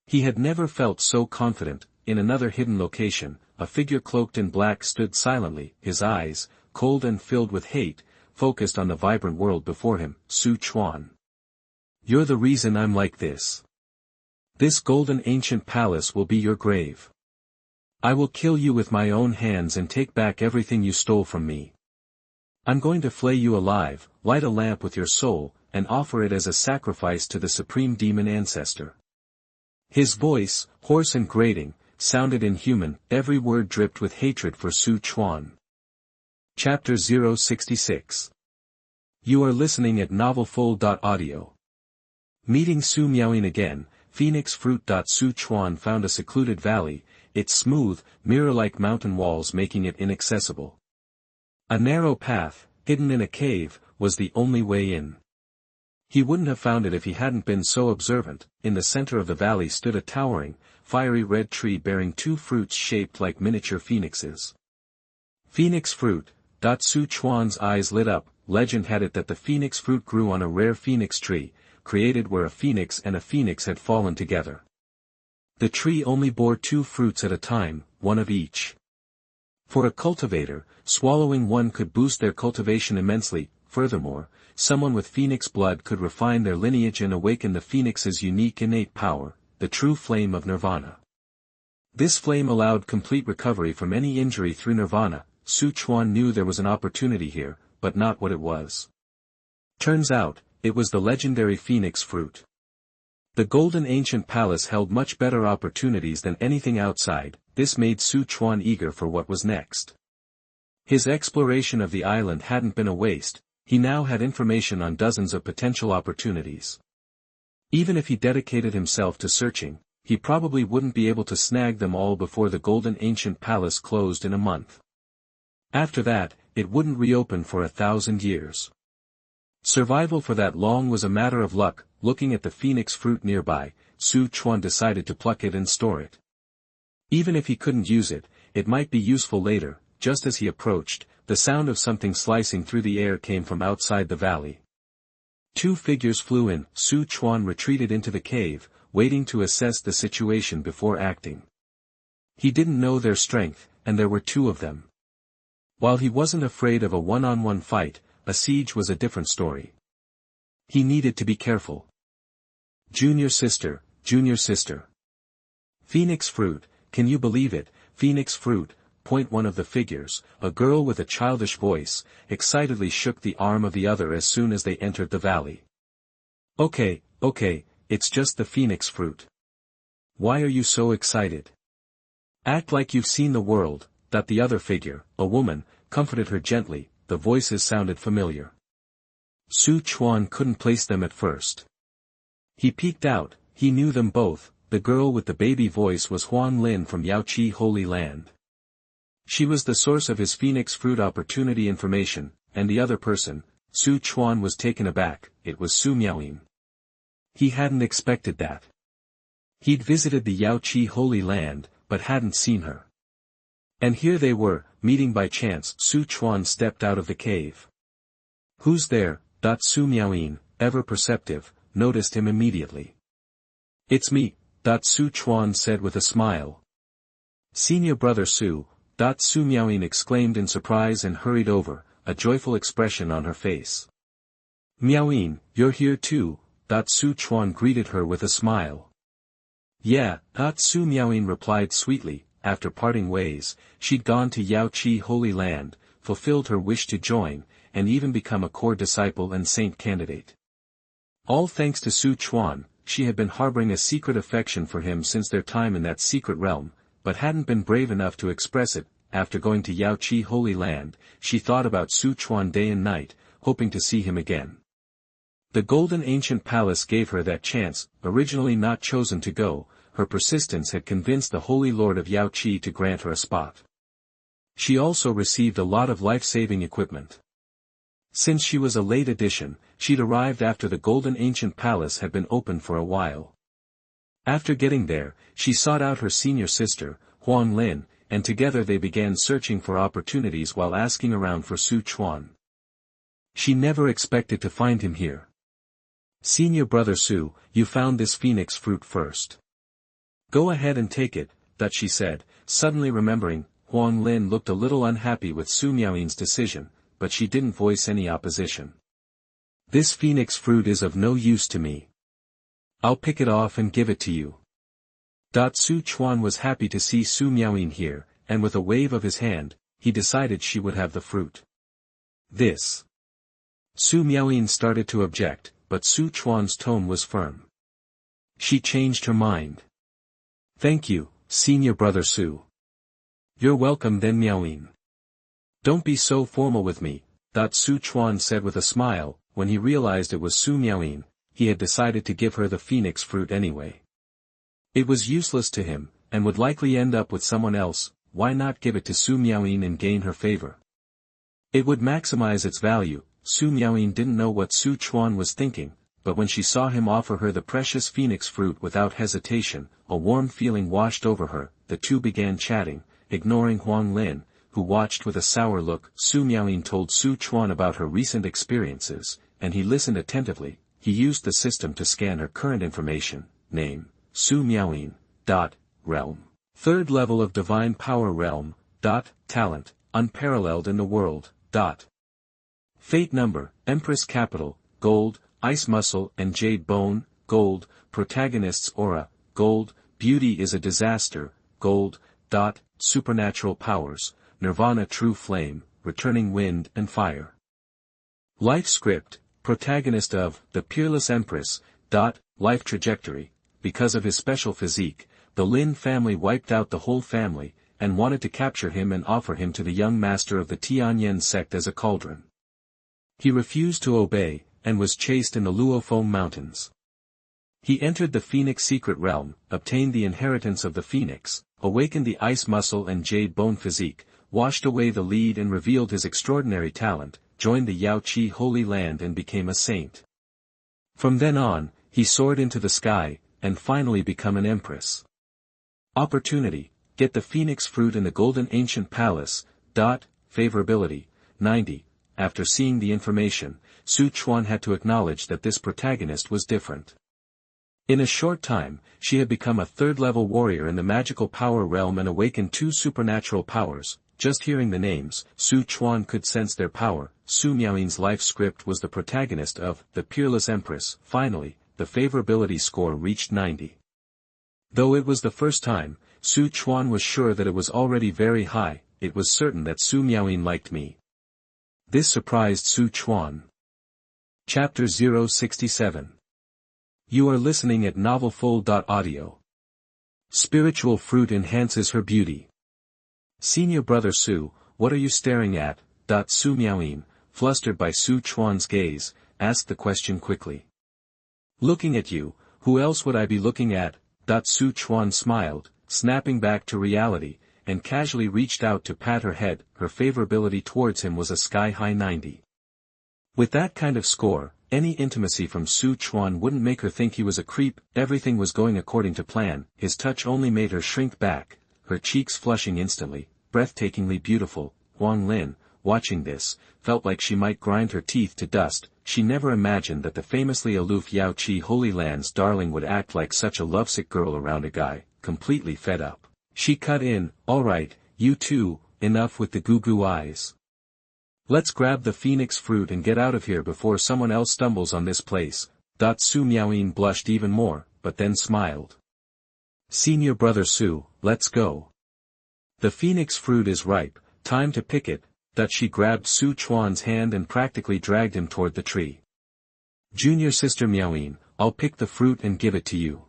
S1: He had never felt so confident. In another hidden location, a figure cloaked in black stood silently, his eyes, cold and filled with hate, focused on the vibrant world before him. Su Chuan. You're the reason I'm like this. This Golden Ancient Palace will be your grave. I will kill you with my own hands and take back everything you stole from me. I'm going to flay you alive, light a lamp with your soul, and offer it as a sacrifice to the supreme demon ancestor. His voice, hoarse and grating, sounded inhuman. Every word dripped with hatred for Su Chuan. Chapter 066. You are listening at novelfull.audio. Meeting Su Miaoyin again, Phoenix Fruit. Su Chuan found a secluded valley, its smooth, mirror-like mountain walls making it inaccessible. A narrow path, hidden in a cave, was the only way in. He wouldn't have found it if he hadn't been so observant. In the center of the valley stood a towering, fiery red tree bearing 2 fruits shaped like miniature phoenixes. Phoenix fruit. Su Chuan's eyes lit up. Legend had it that the phoenix fruit grew on a rare phoenix tree, created where a phoenix and a phoenix had fallen together. The tree only bore 2 fruits at a time, one of each. For a cultivator, swallowing one could boost their cultivation immensely. Furthermore, someone with phoenix blood could refine their lineage and awaken the phoenix's unique innate power, the true flame of nirvana. This flame allowed complete recovery from any injury through nirvana. Su Chuan knew there was an opportunity here, but not what it was. Turns out, it was the legendary phoenix fruit. The Golden Ancient Palace held much better opportunities than anything outside. This made Su Chuan eager for what was next. His exploration of the island hadn't been a waste. He now had information on dozens of potential opportunities. Even if he dedicated himself to searching, he probably wouldn't be able to snag them all before the Golden Ancient Palace closed in a month. After that, it wouldn't reopen for 1,000 years. Survival for that long was a matter of luck. Looking at the phoenix fruit nearby, Chuan decided to pluck it and store it. Even if he couldn't use it, it might be useful later. Just as he approached, the sound of something slicing through the air came from outside the valley. Two figures flew in. Chuan retreated into the cave, waiting to assess the situation before acting. He didn't know their strength, and there were two of them. While he wasn't afraid of a one-on-one fight, a siege was a different story. He needed to be careful. Junior sister, junior sister. Phoenix fruit, can you believe it, phoenix fruit? One of the figures, a girl with a childish voice, excitedly shook the arm of the other as soon as they entered the valley. Okay, it's just the phoenix fruit. Why are you so excited? Act like you've seen the world. That the other figure, a woman, comforted her gently. The voices sounded familiar. Chuan couldn't place them at first. He peeked out. He knew them both. The girl with the baby voice was Holy Land from Holy Land. She was the source of his phoenix fruit opportunity information, and the other person, Chuan was taken aback. It was Su Miaoyin. He hadn't expected that. He'd visited the Holy Land, but hadn't seen her. And here they were, meeting by chance. Chuan stepped out of the cave. Who's there? Su Miaoyin, ever perceptive, noticed him immediately. It's me, Chuan said with a smile. Senior brother Su, Su Miaoyin exclaimed in surprise and hurried over, a joyful expression on her face. Miaoyin, you're here too, Chuan greeted her with a smile. Yeah, Su Miaoyin replied sweetly. After parting ways, she'd gone to Holy Land, fulfilled her wish to join, and even become a core disciple and saint candidate. All thanks to Chuan. She had been harboring a secret affection for him since their time in that secret realm, but hadn't been brave enough to express it. After going to Holy Land, she thought about Chuan day and night, hoping to see him again. The golden ancient palace gave her that chance. Originally not chosen to go, her persistence had convinced the Holy Lord of Yaoqi to grant her a spot. She also received a lot of life-saving equipment. Since she was a late addition, she'd arrived after the golden ancient palace had been open for a while. After getting there, she sought out her senior sister, Holy Land, and together they began searching for opportunities while asking around for Chuan. She never expected to find him here. Senior brother Su, you found this phoenix fruit first. Go ahead and take it, she said, suddenly remembering. Holy Land looked a little unhappy with Su Miaoyin's decision, but she didn't voice any opposition. This phoenix fruit is of no use to me. I'll pick it off and give it to you. Chuan was happy to see Su Miaoyin here, and with a wave of his hand, he decided she would have the fruit. This. Su Miaoyin started to object, but Chuan's tone was firm. She changed her mind. Thank you, senior brother Su. You're welcome then, Miaoyin. Don't be so formal with me, Chuan said with a smile. When he realized it was Su Miaoyin, he had decided to give her the phoenix fruit anyway. It was useless to him, and would likely end up with someone else. Why not give it to Su Miaoyin and gain her favor? It would maximize its value. Su Miaoyin didn't know what Chuan was thinking, but when she saw him offer her the precious phoenix fruit without hesitation, a warm feeling washed over her. The two began chatting, ignoring Holy Land, who watched with a sour look. Su Miaoyin told Chuan about her recent experiences, and he listened attentively. He used the system to scan her current information. Name, Su Miaoyin. Realm. Third level of divine power realm. Talent, unparalleled in the world. Fate number, Empress capital, gold, ice muscle and jade bone, gold, protagonist's aura, gold, beauty is a disaster, gold. Supernatural powers, nirvana true flame, returning wind and fire. Life script, protagonist of, the peerless empress. Life trajectory, because of his special physique, the Lin family wiped out the whole family, and wanted to capture him and offer him to the young master of the Tianyan sect as a cauldron. He refused to obey, and was chased in the Luofoam mountains. He entered the Phoenix secret realm, obtained the inheritance of the Phoenix, awakened the ice muscle and jade bone physique, washed away the lead and revealed his extraordinary talent. joined the Yao-Qi Holy Land and became a saint. From then on, he soared into the sky, and finally become an empress. Opportunity, get the phoenix fruit in the golden ancient palace. Favorability, 90. After seeing the information, Su Chuan had to acknowledge that this protagonist was different. In a short time, she had become a third-level warrior in the magical power realm and awakened 2 supernatural powers. Just hearing the names, Su Chuan could sense their power. Su Miaoyin's life script was the protagonist of The Peerless Empress. Finally, the favorability score reached 90. Though it was the first time, Su Chuan was sure that it was already very high. It was certain that Su Miaoyin liked me. This surprised Su Chuan. Chapter 067. You are listening at novelfull.audio. Spiritual fruit enhances her beauty. Senior brother Su, what are you staring at? Su Miaoyin, flustered by Su Chuan's gaze, asked the question quickly. Looking at you, who else would I be looking at? Su Chuan smiled, snapping back to reality, and casually reached out to pat her head. Her favorability towards him was a sky-high 90. With that kind of score, any intimacy from Su Chuan wouldn't make her think he was a creep. Everything was going according to plan. His touch only made her shrink back, her cheeks flushing instantly. Breathtakingly beautiful. Huang Lin, watching this, felt like she might grind her teeth to dust. She never imagined that the famously aloof Yao-Qi Holy Land's darling would act like such a lovesick girl around a guy, completely fed up. She cut in, alright, you two, enough with the goo-goo eyes. Let's grab the phoenix fruit and get out of here before someone else stumbles on this place. Su Miaoyin blushed even more, but then smiled. Senior brother Su, let's go. The phoenix fruit is ripe, time to pick it. She grabbed Su Chuan's hand and practically dragged him toward the tree. Junior sister Miaoyin, I'll pick the fruit and give it to you.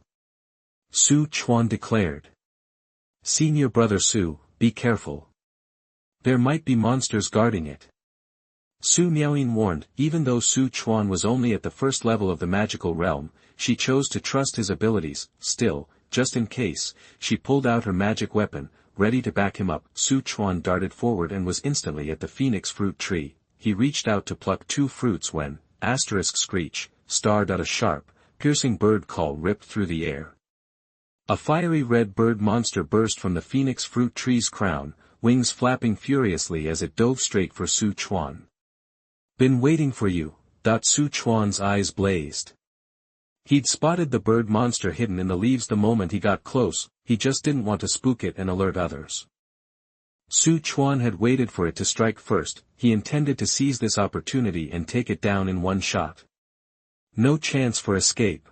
S1: Su Chuan declared. Senior brother Su, be careful. There might be monsters guarding it. Su Miaoyin warned. Even though Su Chuan was only at the first level of the magical realm, she chose to trust his abilities. Still, just in case, she pulled out her magic weapon, ready to back him up. Su Chuan darted forward and was instantly at the phoenix fruit tree. He reached out to pluck 2 fruits when, screech, a sharp, piercing bird call ripped through the air. A fiery red bird monster burst from the phoenix fruit tree's crown, wings flapping furiously as it dove straight for Su Chuan. Been waiting for you. Su Chuan's eyes blazed. He'd spotted the bird monster hidden in the leaves the moment he got close. He just didn't want to spook it and alert others. Su Chuan had waited for it to strike first. He intended to seize this opportunity and take it down in one shot. No chance for escape.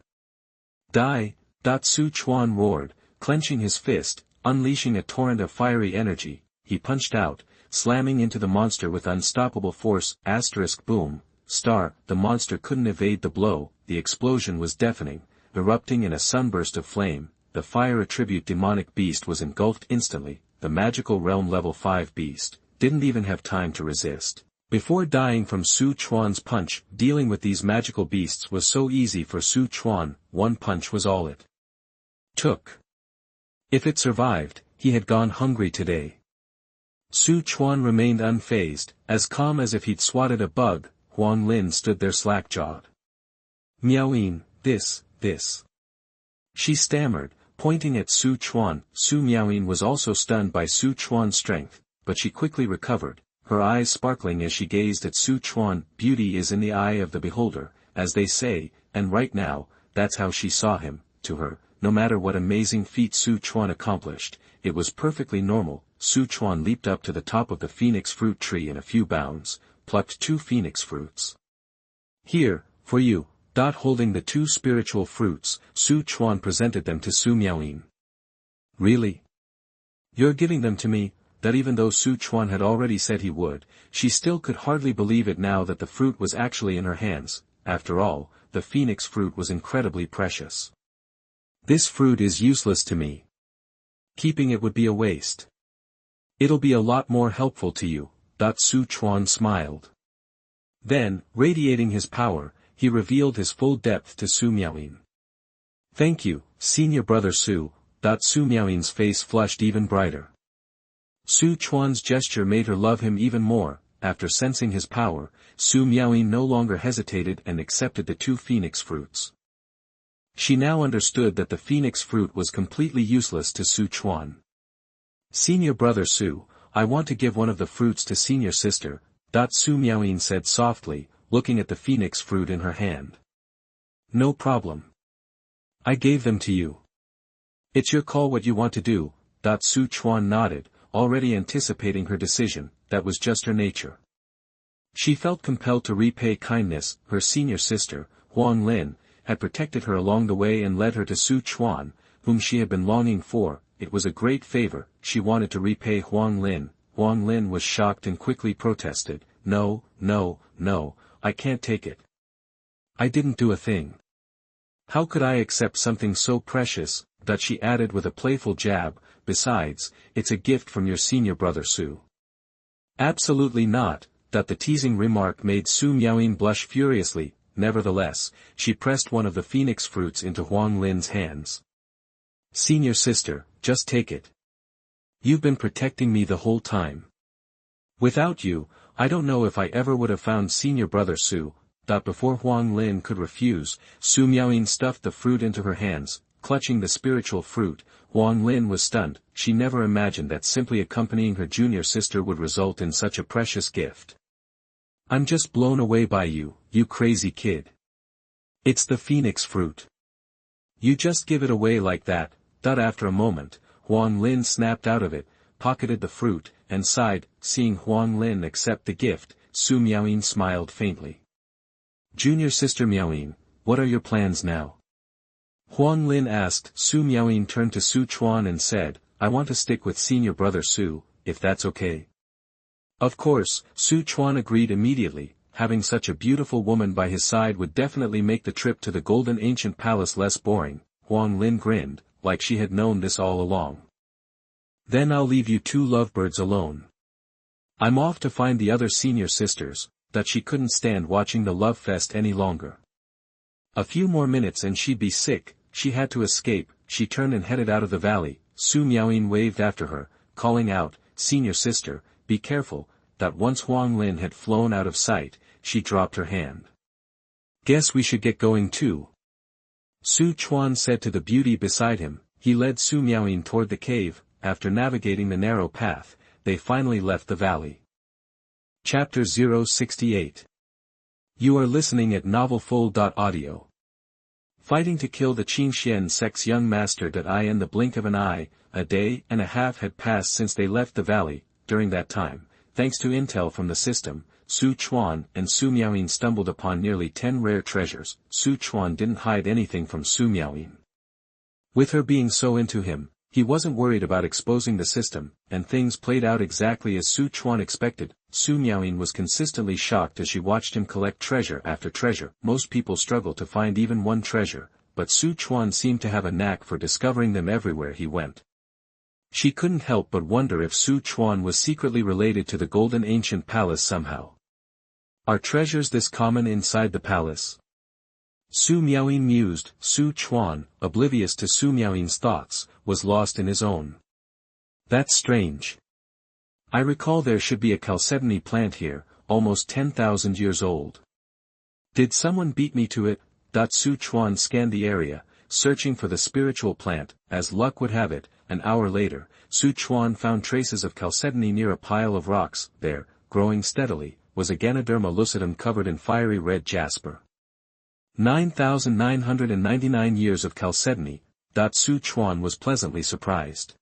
S1: Die! Su Chuan roared, clenching his fist, unleashing a torrent of fiery energy. He punched out, slamming into the monster with unstoppable force. Boom, the monster couldn't evade the blow. The explosion was deafening, erupting in a sunburst of flame. The fire attribute demonic beast was engulfed instantly. The magical realm level 5 beast didn't even have time to resist. Before dying from Su Chuan's punch, dealing with these magical beasts was so easy for Su Chuan. One punch was all it took. If it survived, he had gone hungry today. Su Chuan remained unfazed, as calm as if he'd swatted a bug. Huang Lin stood there slack-jawed. Miaoyin, this. She stammered, pointing at Su Chuan. Su Miaoyin was also stunned by Su Chuan's strength, but she quickly recovered, her eyes sparkling as she gazed at Su Chuan. Beauty is in the eye of the beholder, as they say, and right now, that's how she saw him. To her, no matter what amazing feat Su Chuan accomplished, it was perfectly normal. Su Chuan leaped up to the top of the phoenix fruit tree in a few bounds, plucked 2 phoenix fruits. Here, for you. Holding the 2 spiritual fruits, Su Chuan presented them to Su Miaoyin. Really? You're giving them to me? That even though Su Chuan had already said he would, she still could hardly believe it now that the fruit was actually in her hands. After all, the phoenix fruit was incredibly precious. This fruit is useless to me. Keeping it would be a waste. It'll be a lot more helpful to you. Su Chuan smiled. Then, radiating his power, he revealed his full depth to Su Miaoyin. Thank you, senior brother Su. Su Miaoyin's face flushed even brighter. Su Chuan's gesture made her love him even more. after sensing his power, Su Miaoyin no longer hesitated and accepted the 2 phoenix fruits. She now understood that the phoenix fruit was completely useless to Su Chuan. "Senior brother Su, I want to give one of the fruits to senior sister," Su Miaoyin said softly, looking at the phoenix fruit in her hand. "No problem. I gave them to you. It's your call what you want to do." Su Chuan nodded, already anticipating her decision. That was just her nature. She felt compelled to repay kindness. Her senior sister, Huang Lin, had protected her along the way and led her to Su Chuan, whom she had been longing for. It was a great favor. She wanted to repay Huang Lin. Huang Lin was shocked and quickly protested. No, no, no, I can't take it. I didn't do a thing. How could I accept something so precious? She added with a playful jab. Besides, it's a gift from your senior brother Su. Absolutely not. The teasing remark made Su Miaoyin blush furiously. Nevertheless, she pressed one of the phoenix fruits into Huang Lin's hands. "Senior sister, just take it. You've been protecting me the whole time. Without you, I don't know if I ever would have found senior brother Su." Before Huang Lin could refuse, Su Miaoyin stuffed the fruit into her hands, clutching the spiritual fruit. Huang Lin was stunned. She never imagined that simply accompanying her junior sister would result in such a precious gift. "I'm just blown away by you, you crazy kid. It's the phoenix fruit. You just give it away like that." After a moment, Huang Lin snapped out of it, pocketed the fruit, and sighed. Seeing Huang Lin accept the gift, Su Miaoyin smiled faintly. "Junior sister Miaoyin, what are your plans now?" Huang Lin asked. Su Miaoyin turned to Su Chuan and said, "I want to stick with senior brother Su, if that's okay." Of course, Su Chuan agreed immediately. Having such a beautiful woman by his side would definitely make the trip to the golden ancient palace less boring. Huang Lin grinned, like she had known this all along. "Then I'll leave you 2 lovebirds alone. I'm off to find the other senior sisters." She couldn't stand watching the love fest any longer. A few more minutes and she'd be sick. She had to escape. She turned and headed out of the valley. Su Miaoyin waved after her, calling out, "Senior sister, be careful." Once Huang Lin had flown out of sight, she dropped her hand. "Guess we should get going too," Su Chuan said to the beauty beside him. He led Su Miaoyin toward the cave. After navigating the narrow path, they finally left the valley. Chapter 068. You are listening at novelfull.audio. Fighting to kill the Qingxian sect's young master.I in the blink of an eye. A day and a half had passed since they left the valley. During that time, thanks to intel from the system, Su Chuan and Su Miaoyin stumbled upon nearly 10 rare treasures. Su Chuan didn't hide anything from Su Miaoyin. With her being so into him, he wasn't worried about exposing the system, and things played out exactly as Su Chuan expected. Su Miaoyin was consistently shocked as she watched him collect treasure after treasure. Most people struggle to find even one treasure, but Su Chuan seemed to have a knack for discovering them everywhere he went. She couldn't help but wonder if Su Chuan was secretly related to the golden ancient palace somehow. Are treasures this common inside the palace? Su Miaoyin mused. Su Chuan, oblivious to Su Miaoyin's thoughts, was lost in his own. That's strange. I recall there should be a chalcedony plant here, almost 10,000 years old. Did someone beat me to it? Su Chuan scanned the area, searching for the spiritual plant. As luck would have it, an hour later, Su Chuan found traces of chalcedony near a pile of rocks. There, growing steadily, was a Ganoderma lucidum covered in fiery red jasper. 9,999 years of chalcedony. Su Chuan was pleasantly surprised.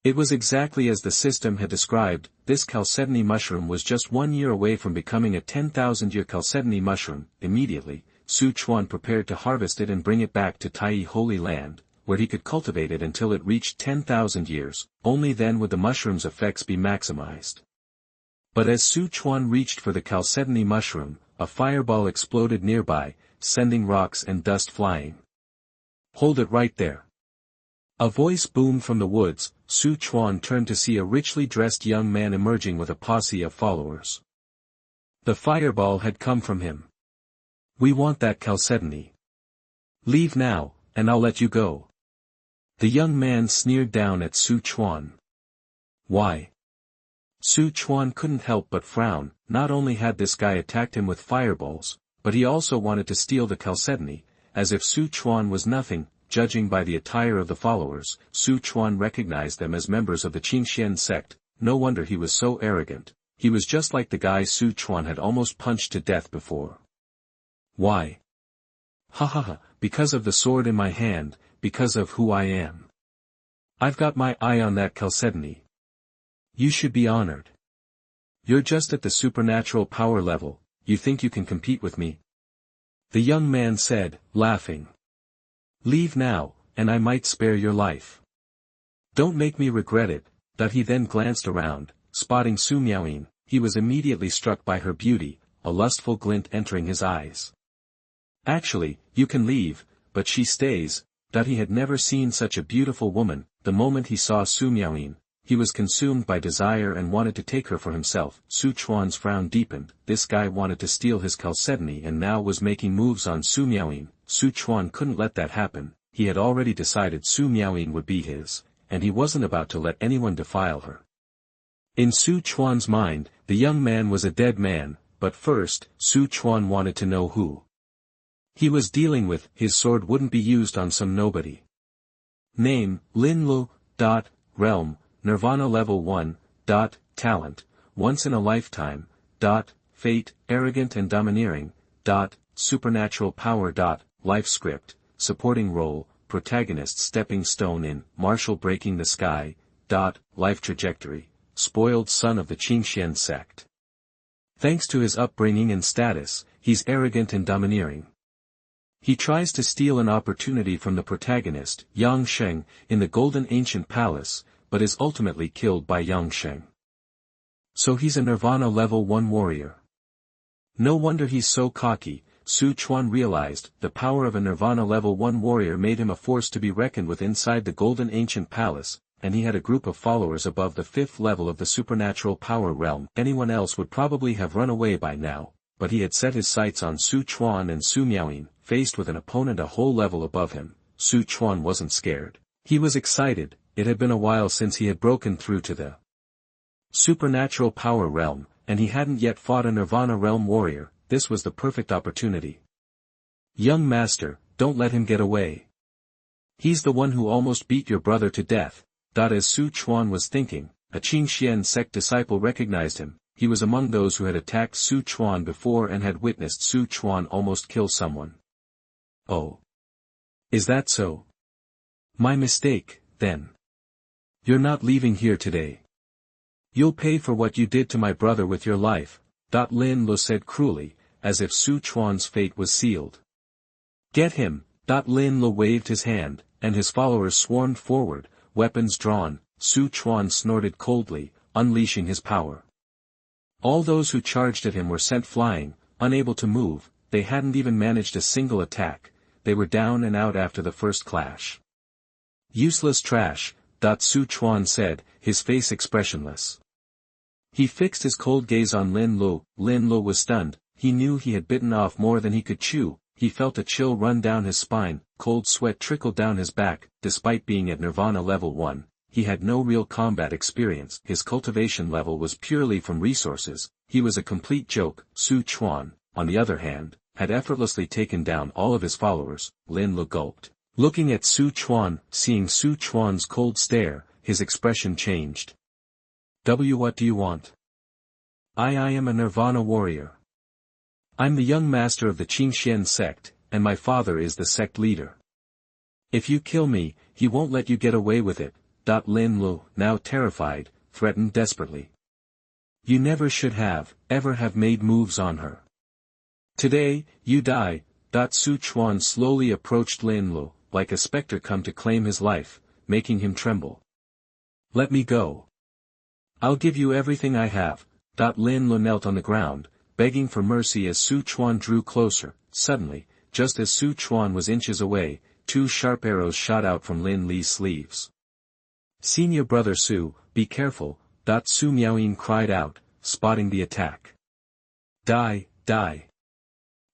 S1: It was exactly as the system had described. This chalcedony mushroom was just 1 year away from becoming a 10,000-year chalcedony mushroom. Immediately, Su Chuan prepared to harvest it and bring it back to Tai Holy Land, where he could cultivate it until it reached 10,000 years. Only then would the mushroom's effects be maximized. But as Su Chuan reached for the chalcedony mushroom, a fireball exploded nearby, sending rocks and dust flying. Hold it right there. A voice boomed from the woods. Su Chuan turned to see a richly dressed young man emerging with a posse of followers. The fireball had come from him. We want that chalcedony. Leave now, and I'll let you go. The young man sneered down at Su Chuan. Why? Su Chuan couldn't help but frown. Not only had this guy attacked him with fireballs, but he also wanted to steal the chalcedony, as if Su Chuan was nothing. Judging by the attire of the followers, Su Chuan recognized them as members of the Qingxian sect. No wonder he was so arrogant. He was just like the guy Su Chuan had almost punched to death before. Why? Ha ha ha, because of the sword in my hand, because of who I am. I've got my eye on that chalcedony. You should be honored. You're just at the supernatural power level, you think you can compete with me? The young man said, laughing. Leave now, and I might spare your life. Don't make me regret it. That he then glanced around, spotting Su Miaoyin. He was immediately struck by her beauty, a lustful glint entering his eyes. Actually, you can leave, but she stays. That he had never seen such a beautiful woman. The moment he saw Su Miaoyin, he was consumed by desire and wanted to take her for himself. Su Chuan's frown deepened. This guy wanted to steal his chalcedony and now was making moves on Su Miaoyin. Su Chuan couldn't let that happen. He had already decided Su Miaoyin would be his, and he wasn't about to let anyone defile her. In Su Chuan's mind, the young man was a dead man, but first, Su Chuan wanted to know who he was dealing with. His sword wouldn't be used on some nobody. Name, Lin Lu. Realm, Nirvana level 1. Talent, once in a lifetime. Fate, arrogant and domineering. Supernatural power. Life script, supporting role, protagonist stepping stone in, Marshall breaking the sky. Life trajectory, spoiled son of the Qingxian sect. Thanks to his upbringing and status, he's arrogant and domineering. He tries to steal an opportunity from the protagonist, Yang Sheng, in the Golden Ancient Palace, but is ultimately killed by Yang Sheng. So he's a Nirvana level 1 warrior. No wonder he's so cocky. Su Chuan realized the power of a Nirvana level 1 warrior made him a force to be reckoned with inside the Golden Ancient Palace, and he had a group of followers above the 5th level of the supernatural power realm. Anyone else would probably have run away by now, but he had set his sights on Su Chuan and Su Miaoyin. Faced with an opponent a whole level above him, Su Chuan wasn't scared. He was excited. It had been a while since he had broken through to the supernatural power realm, and he hadn't yet fought a Nirvana realm warrior. This was the perfect opportunity. Young master, don't let him get away. He's the one who almost beat your brother to death. As Su Chuan was thinking, a Qingxian sect disciple recognized him. He was among those who had attacked Su Chuan before and had witnessed Su Chuan almost kill someone. Oh. Is that so? My mistake, then. You're not leaving here today. You'll pay for what you did to my brother with your life. Lin Lu said cruelly, as if Su Chuan's fate was sealed. Get him. Lin Lu waved his hand, and his followers swarmed forward, weapons drawn. Su Chuan snorted coldly, unleashing his power. All those who charged at him were sent flying, unable to move. They hadn't even managed a single attack. They were down and out after the first clash. Useless trash, Su Chuan said, his face expressionless. He fixed his cold gaze on Lin Lu. Lin Lu was stunned. He knew he had bitten off more than he could chew. He felt a chill run down his spine, cold sweat trickled down his back. Despite being at Nirvana level 1, he had no real combat experience. His cultivation level was purely from resources. He was a complete joke. Su Chuan, on the other hand, had effortlessly taken down all of his followers. Lin Lu gulped. Looking at Su Chuan, seeing Su Chuan's cold stare, his expression changed. What do you want? I am a Nirvana warrior. I'm the young master of the Qingxian sect, and my father is the sect leader. If you kill me, he won't let you get away with it. Lin Lu, now terrified, threatened desperately. You never should ever have made moves on her. Today, you die. Su Chuan slowly approached Lin Lu, like a specter come to claim his life, making him tremble. Let me go. I'll give you everything I have. Lin Lu knelt on the ground, begging for mercy as Su Chuan drew closer. Suddenly, just as Su Chuan was inches away, 2 sharp arrows shot out from Lin Li's sleeves. Senior brother Su, be careful. Su Miaoyin cried out, spotting the attack. Die.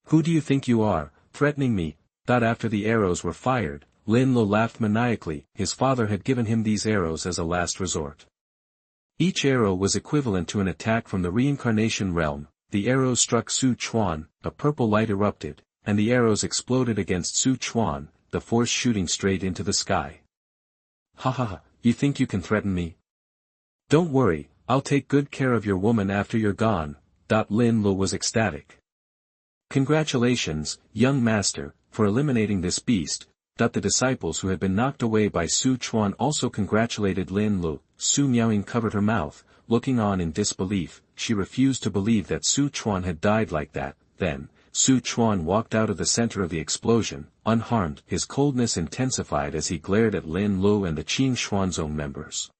S1: Who do you think you are, threatening me? After the arrows were fired, Lin Lu laughed maniacally. His father had given him these arrows as a last resort. Each arrow was equivalent to an attack from the reincarnation realm. The arrows struck Su Chuan, a purple light erupted, and the arrows exploded against Su Chuan, the force shooting straight into the sky. Ha ha ha, you think you can threaten me? Don't worry, I'll take good care of your woman after you're gone. Lin Lu was ecstatic. Congratulations, young master, for eliminating this beast. The disciples who had been knocked away by Su Chuan also congratulated Lin Lu. Su Miaoying covered her mouth, looking on in disbelief. She refused to believe that Su Chuan had died like that. Then, Su Chuan walked out of the center of the explosion, unharmed. His coldness intensified as he glared at Lin Lu and the Qing Xuanzong members.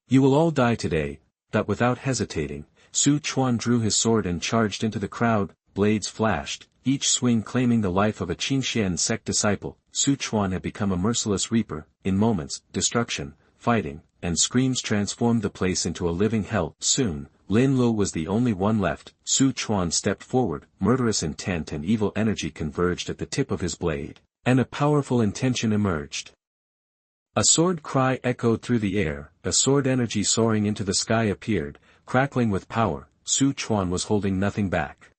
S1: You will all die today. Without hesitating, Su Chuan drew his sword and charged into the crowd. Blades flashed, each swing claiming the life of a Qingxian sect disciple. Su Chuan had become a merciless reaper. In moments, destruction, fighting, and screams transformed the place into a living hell. Soon, Lin Lu was the only one left. Su Chuan stepped forward, murderous intent and evil energy converged at the tip of his blade, and a powerful intention emerged. A sword cry echoed through the air, a sword energy soaring into the sky appeared, crackling with power. Su Chuan was holding nothing back.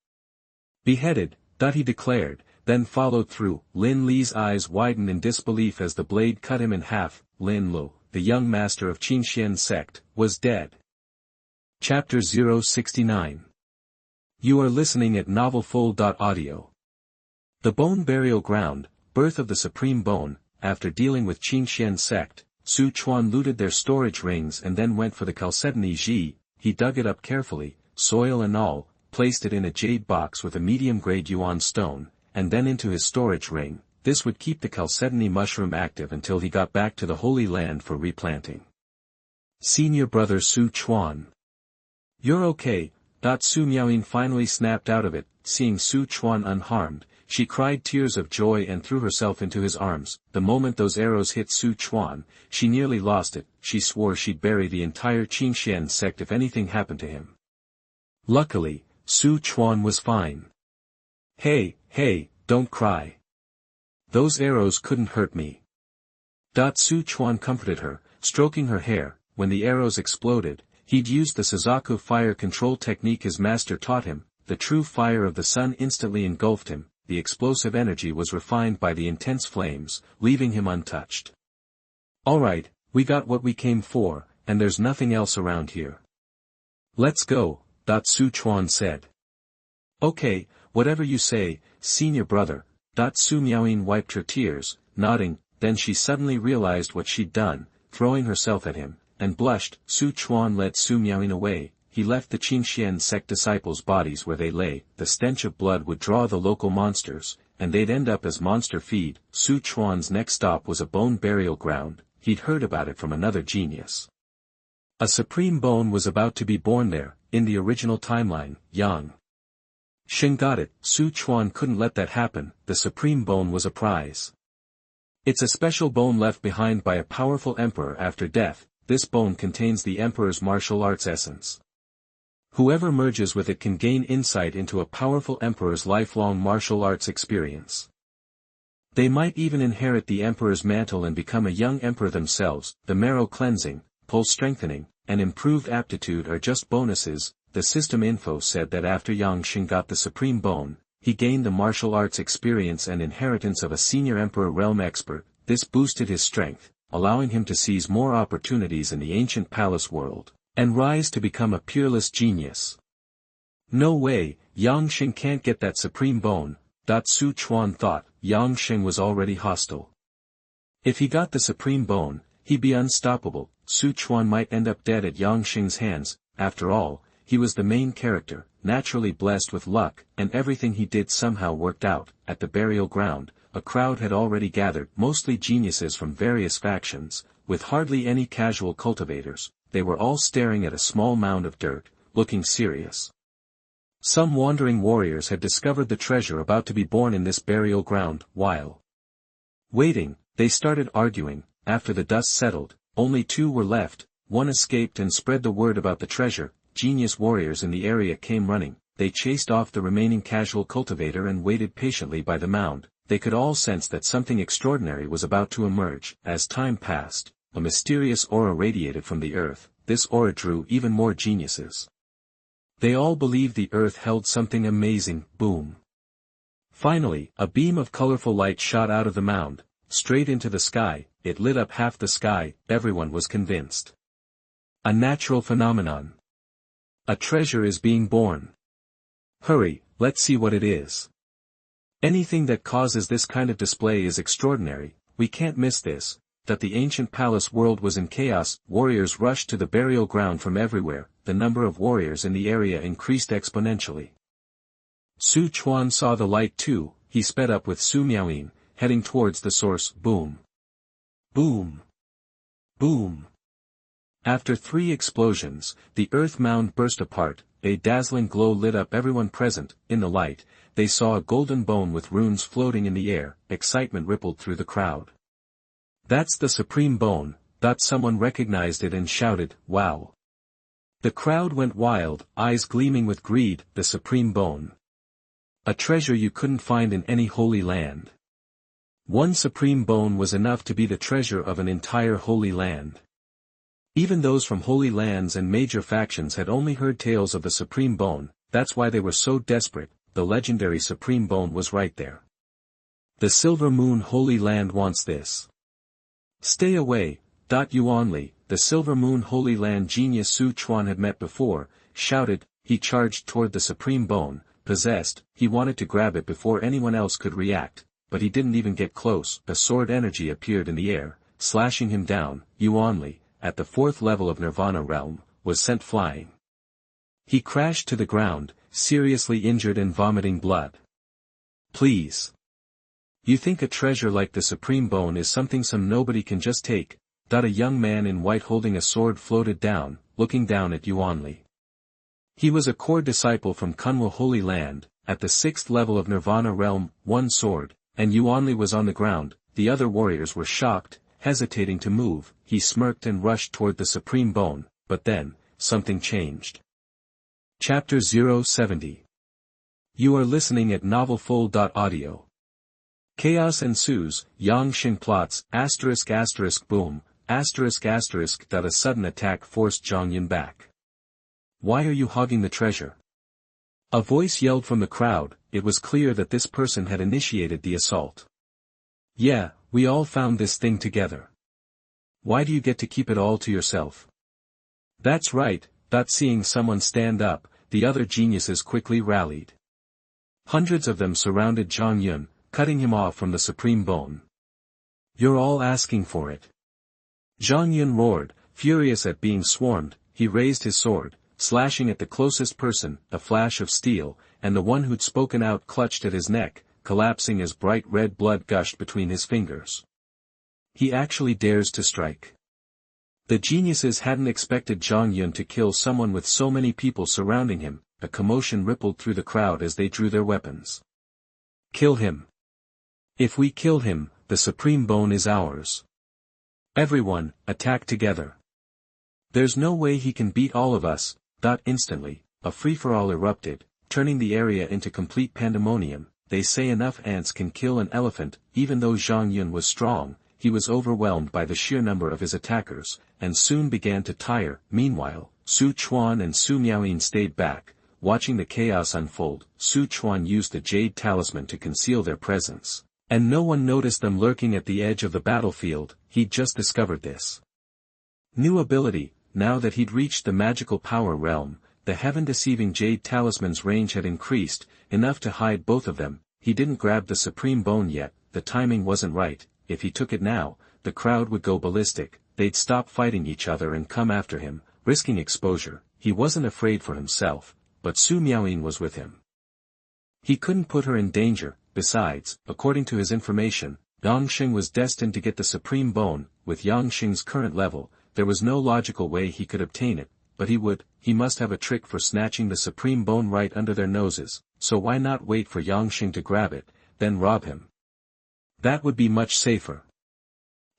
S1: Beheaded, he declared, then followed through. Lin Li's eyes widened in disbelief as the blade cut him in half. Lin Lu, the young master of Qingxian sect, was dead. Chapter 069. You are listening at novelfull.audio. The Bone Burial Ground, Birth of the Supreme Bone. After dealing with Qingxian sect, Su Chuan looted their storage rings and then went for the chalcedony Ji. He dug it up carefully, soil and all, placed it in a jade box with a medium-grade yuan stone, and then into his storage ring. This would keep the chalcedony mushroom active until he got back to the Holy Land for replanting. Senior brother Su Chuan. You're okay. Su Miaoying finally snapped out of it. Seeing Su Chuan unharmed, she cried tears of joy and threw herself into his arms. The moment those arrows hit Su Chuan, she nearly lost it. She swore she'd bury the entire Qingxian sect if anything happened to him. Luckily, Su Chuan was fine. Hey, don't cry. Those arrows couldn't hurt me. Su Chuan comforted her, stroking her hair. When the arrows exploded, he'd used the Suzaku fire control technique his master taught him. The true fire of the sun instantly engulfed him. The explosive energy was refined by the intense flames, leaving him untouched. Alright, we got what we came for, and there's nothing else around here. Let's go. Su Chuan said. Okay, whatever you say, senior brother. Su Miaoying wiped her tears, nodding. Then she suddenly realized what she'd done, throwing herself at him, and blushed. Su Chuan led Su Miaoying away. He left the Qingxian sect disciples' bodies where they lay. The stench of blood would draw the local monsters, and they'd end up as monster feed. Su Chuan's next stop was a bone burial ground. He'd heard about it from another genius. A supreme bone was about to be born there. In the original timeline, Yang Sheng got it. Su Chuan couldn't let that happen. The supreme bone was a prize. It's a special bone left behind by a powerful emperor after death. This bone contains the emperor's martial arts essence. Whoever merges with it can gain insight into a powerful emperor's lifelong martial arts experience. They might even inherit the emperor's mantle and become a young emperor themselves. The marrow cleansing, pulse strengthening, and improved aptitude are just bonuses. The system info said that after Yang Sheng got the supreme bone, he gained the martial arts experience and inheritance of a senior emperor realm expert. This boosted his strength, allowing him to seize more opportunities in the ancient palace world, and rise to become a peerless genius. No way, Yang Sheng can't get that supreme bone. Su Chuan thought. Yang Sheng was already hostile. If he got the supreme bone, he'd be unstoppable. Su Chuan might end up dead at Yang Sheng's hands. After all, he was the main character, naturally blessed with luck, and everything he did somehow worked out. At the burial ground, a crowd had already gathered, mostly geniuses from various factions, with hardly any casual cultivators. They were all staring at a small mound of dirt, looking serious. Some wandering warriors had discovered the treasure about to be born in this burial ground. While waiting, they started arguing. After the dust settled, only two were left. One escaped and spread the word about the treasure. Genius warriors in the area came running. They chased off the remaining casual cultivator and waited patiently by the mound. They could all sense that something extraordinary was about to emerge. As time passed, a mysterious aura radiated from the earth. this aura drew even more geniuses. They all believed the earth held something amazing. Boom. Finally, a beam of colorful light shot out of the mound, straight into the sky. It lit up half the sky. Everyone was convinced. A natural phenomenon. A treasure is being born. Hurry, let's see what it is. Anything that causes this kind of display is extraordinary. We can't miss this. That the ancient palace world was in chaos. Warriors rushed to the burial ground from everywhere. The number of warriors in the area increased exponentially. Su Chuan saw the light too. He sped up with Su Miaoyin, heading towards the source. Boom. Boom. Boom. After 3 explosions, the earth mound burst apart. A dazzling glow lit up everyone present. In the light, they saw a golden bone with runes floating in the air. Excitement rippled through the crowd. That's the supreme bone. Someone recognized it and shouted, "Wow!" The crowd went wild, eyes gleaming with greed. The supreme bone. A treasure you couldn't find in any holy land. One supreme bone was enough to be the treasure of an entire holy land. Even those from holy lands and major factions had only heard tales of the supreme bone. That's why they were so desperate. The legendary supreme bone was right there. The Silver Moon Holy Land wants this. Stay away. Yuanli, the Silver Moon Holy Land genius Su Chuan had met before, shouted. He charged toward the supreme bone, possessed. He wanted to grab it before anyone else could react, but he didn't even get close. A sword energy appeared in the air, slashing him down. Yuanli, at the 4th level of Nirvana realm, was sent flying. He crashed to the ground, seriously injured and vomiting blood. Please. You think a treasure like the supreme bone is something some nobody can just take? A young man in white holding a sword floated down, looking down at Yuanli. He was a core disciple from Kunwa Holy Land, at the 6th level of Nirvana realm, 1 sword, and Yuanli was on the ground. The other warriors were shocked, hesitating to move. He smirked and rushed toward the supreme bone, but then, something changed. Chapter 070. You are listening at novelfull.audio. Chaos ensues. Yangxing plots, ****, boom, ****. A sudden attack forced Zhongyun back. Why are you hogging the treasure? A voice yelled from the crowd. It was clear that this person had initiated the assault. Yeah, we all found this thing together. Why do you get to keep it all to yourself? That's right. Seeing someone stand up, the other geniuses quickly rallied. Hundreds of them surrounded Zhongyun, cutting him off from the supreme bone. You're all asking for it. Zhongyun roared, furious at being swarmed. He raised his sword, slashing at the closest person. A flash of steel, and the one who'd spoken out clutched at his neck, collapsing as bright red blood gushed between his fingers. He actually dares to strike. The geniuses hadn't expected Zhongyun to kill someone with so many people surrounding him. A commotion rippled through the crowd as they drew their weapons. Kill him. If we kill him, the supreme bone is ours. Everyone, attack together. There's no way he can beat all of us. Instantly, a free-for-all erupted, turning the area into complete pandemonium. They say enough ants can kill an elephant. Even though Zhongyun was strong, he was overwhelmed by the sheer number of his attackers, and soon began to tire. Meanwhile, Su Chuan and Su Miaoyin stayed back, watching the chaos unfold. Su Chuan used the jade talisman to conceal their presence, and no one noticed them lurking at the edge of the battlefield. He'd just discovered this new ability. Now that he'd reached the magical power realm, the heaven-deceiving jade talisman's range had increased, enough to hide both of them. He didn't grab the supreme bone yet. The timing wasn't right. If he took it now, the crowd would go ballistic. They'd stop fighting each other and come after him, risking exposure. He wasn't afraid for himself, but Su Miaoyin was with him. He couldn't put her in danger. Besides, according to his information, Yangxing was destined to get the supreme bone. With Yangxing's current level, there was no logical way he could obtain it, but he must have a trick for snatching the supreme bone right under their noses. So why not wait for Yangxing to grab it, then rob him? That would be much safer.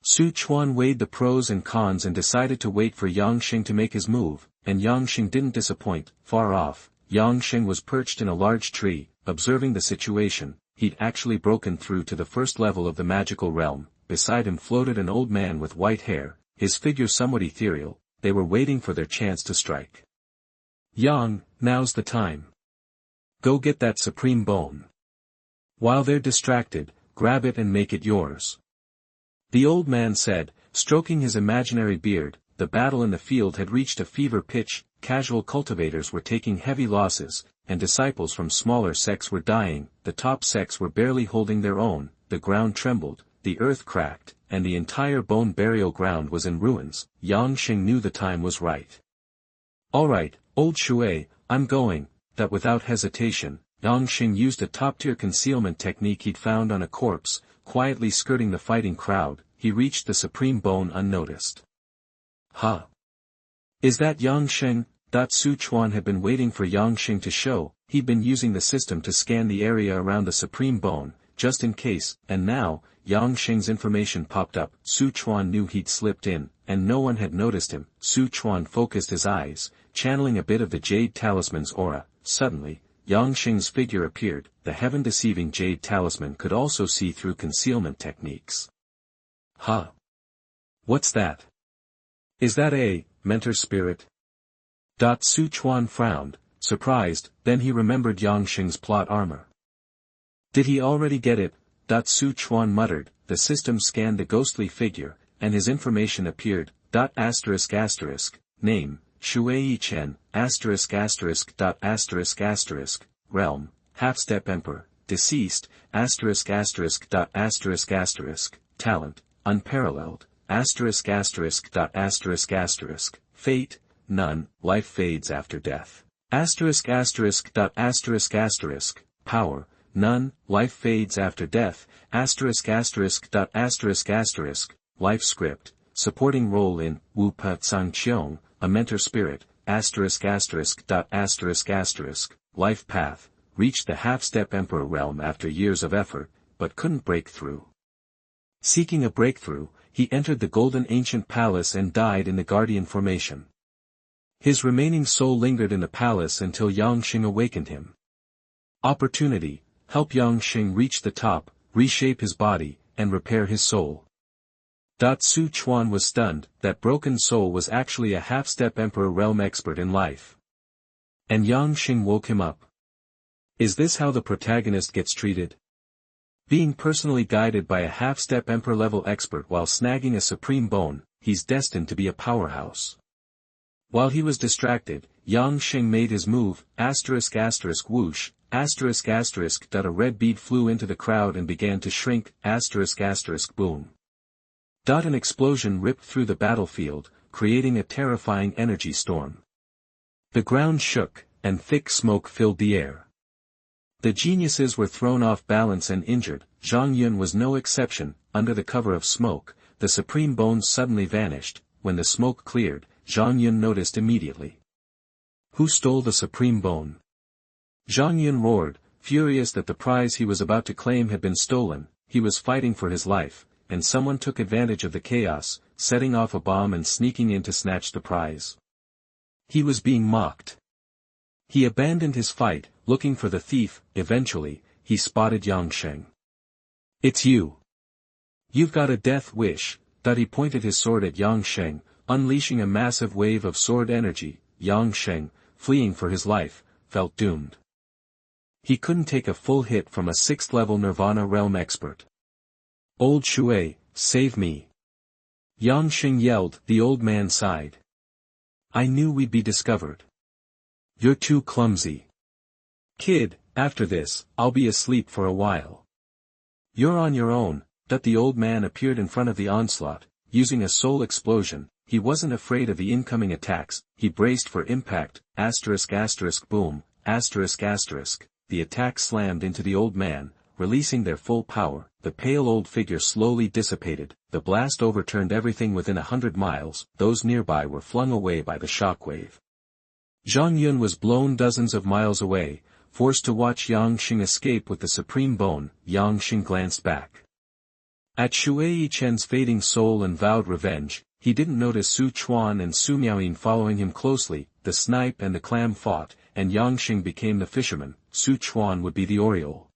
S1: Su Chuan weighed the pros and cons and decided to wait for Yangxing to make his move, and Yangxing didn't disappoint. Far off, Yangxing was perched in a large tree, observing the situation. He'd actually broken through to the 1st level of the magical realm. Beside him floated an old man with white hair, his figure somewhat ethereal. they were waiting for their chance to strike. Yang, now's the time. Go get that supreme bone. While they're distracted, grab it and make it yours. The old man said, stroking his imaginary beard. The battle in the field had reached a fever pitch, casual cultivators were taking heavy losses, and disciples from smaller sects were dying, the top sects were barely holding their own, the ground trembled, the earth cracked, and the entire bone burial ground was in ruins. Yang Xing knew the time was right. All right, old Shui, I'm going. That without hesitation, Yang Xing used a top-tier concealment technique he'd found on a corpse, quietly skirting the fighting crowd. He reached the supreme bone unnoticed. Huh? Is that Yang Xing? Su Chuan had been waiting for Yang Xing to show. He'd been using the system to scan the area around the supreme bone, just in case, and now, Yang Xing's information popped up. Su Chuan knew he'd slipped in, and no one had noticed him. Su Chuan focused his eyes, channeling a bit of the jade talisman's aura. Suddenly, Yang Xing's figure appeared. The heaven-deceiving jade talisman could also see through concealment techniques. Huh? What's that? Is that a mentor spirit? Su Chuan frowned, surprised, then he remembered Yang Xing's plot armor. Did he already get it? Su Chuan muttered. The system scanned the ghostly figure, and his information appeared. Name, Shui Chen, realm, half-step emperor, deceased, talent, unparalleled, fate, none, life fades after death. Power, none, life fades after death. Life script, supporting role in Wu Pa Tsang Qiong, a mentor spirit. Life path, reached the half-step emperor realm after years of effort, but couldn't break through. Seeking a breakthrough, he entered the golden ancient palace and died in the guardian formation. His remaining soul lingered in the palace until Yang Xing awakened him. Opportunity, help Yang Xing reach the top, reshape his body, and repair his soul. Su Chuan was stunned. That broken soul was actually a half-step emperor realm expert in life. And Yang Xing woke him up. Is this how the protagonist gets treated? Being personally guided by a half-step emperor-level expert while snagging a supreme bone, he's destined to be a powerhouse. While he was distracted, Yang Xing made his move, whoosh, a red bead flew into the crowd and began to shrink, boom. An explosion ripped through the battlefield, creating a terrifying energy storm. The ground shook, and thick smoke filled the air. The geniuses were thrown off balance and injured. Zhang Yun was no exception. Under the cover of smoke, the supreme bones suddenly vanished. When the smoke cleared, Zhang Yun noticed immediately. Who stole the supreme bone? Zhang Yun roared, furious that the prize he was about to claim had been stolen. He was fighting for his life, and someone took advantage of the chaos, setting off a bomb and sneaking in to snatch the prize. He was being mocked. He abandoned his fight, looking for the thief. Eventually, he spotted Yang Xing. It's you. You've got a death wish. He pointed his sword at Yang Xing, unleashing a massive wave of sword energy. Yang Xing, fleeing for his life, felt doomed. He couldn't take a full hit from a 6th-level Nirvana realm expert. Old Shui, save me. Yang Xing yelled. The old man sighed. I knew we'd be discovered. You're too clumsy. Kid, after this, I'll be asleep for a while. You're on your own. The old man appeared in front of the onslaught, using a soul explosion. He wasn't afraid of the incoming attacks. He braced for impact. Boom. The attack slammed into the old man, releasing their full power. The pale old figure slowly dissipated. The blast overturned everything within 100 miles. Those nearby were flung away by the shockwave. Zhang Yun was blown dozens of miles away, forced to watch Yang Xing escape with the supreme bone. Yang Xing glanced back at Shui Chen's fading soul and vowed revenge. He didn't notice Su Chuan and Su Miaoyin following him closely. The snipe and the clam fought, and Yang Xing became the fisherman. Su Chuan would be the oriole.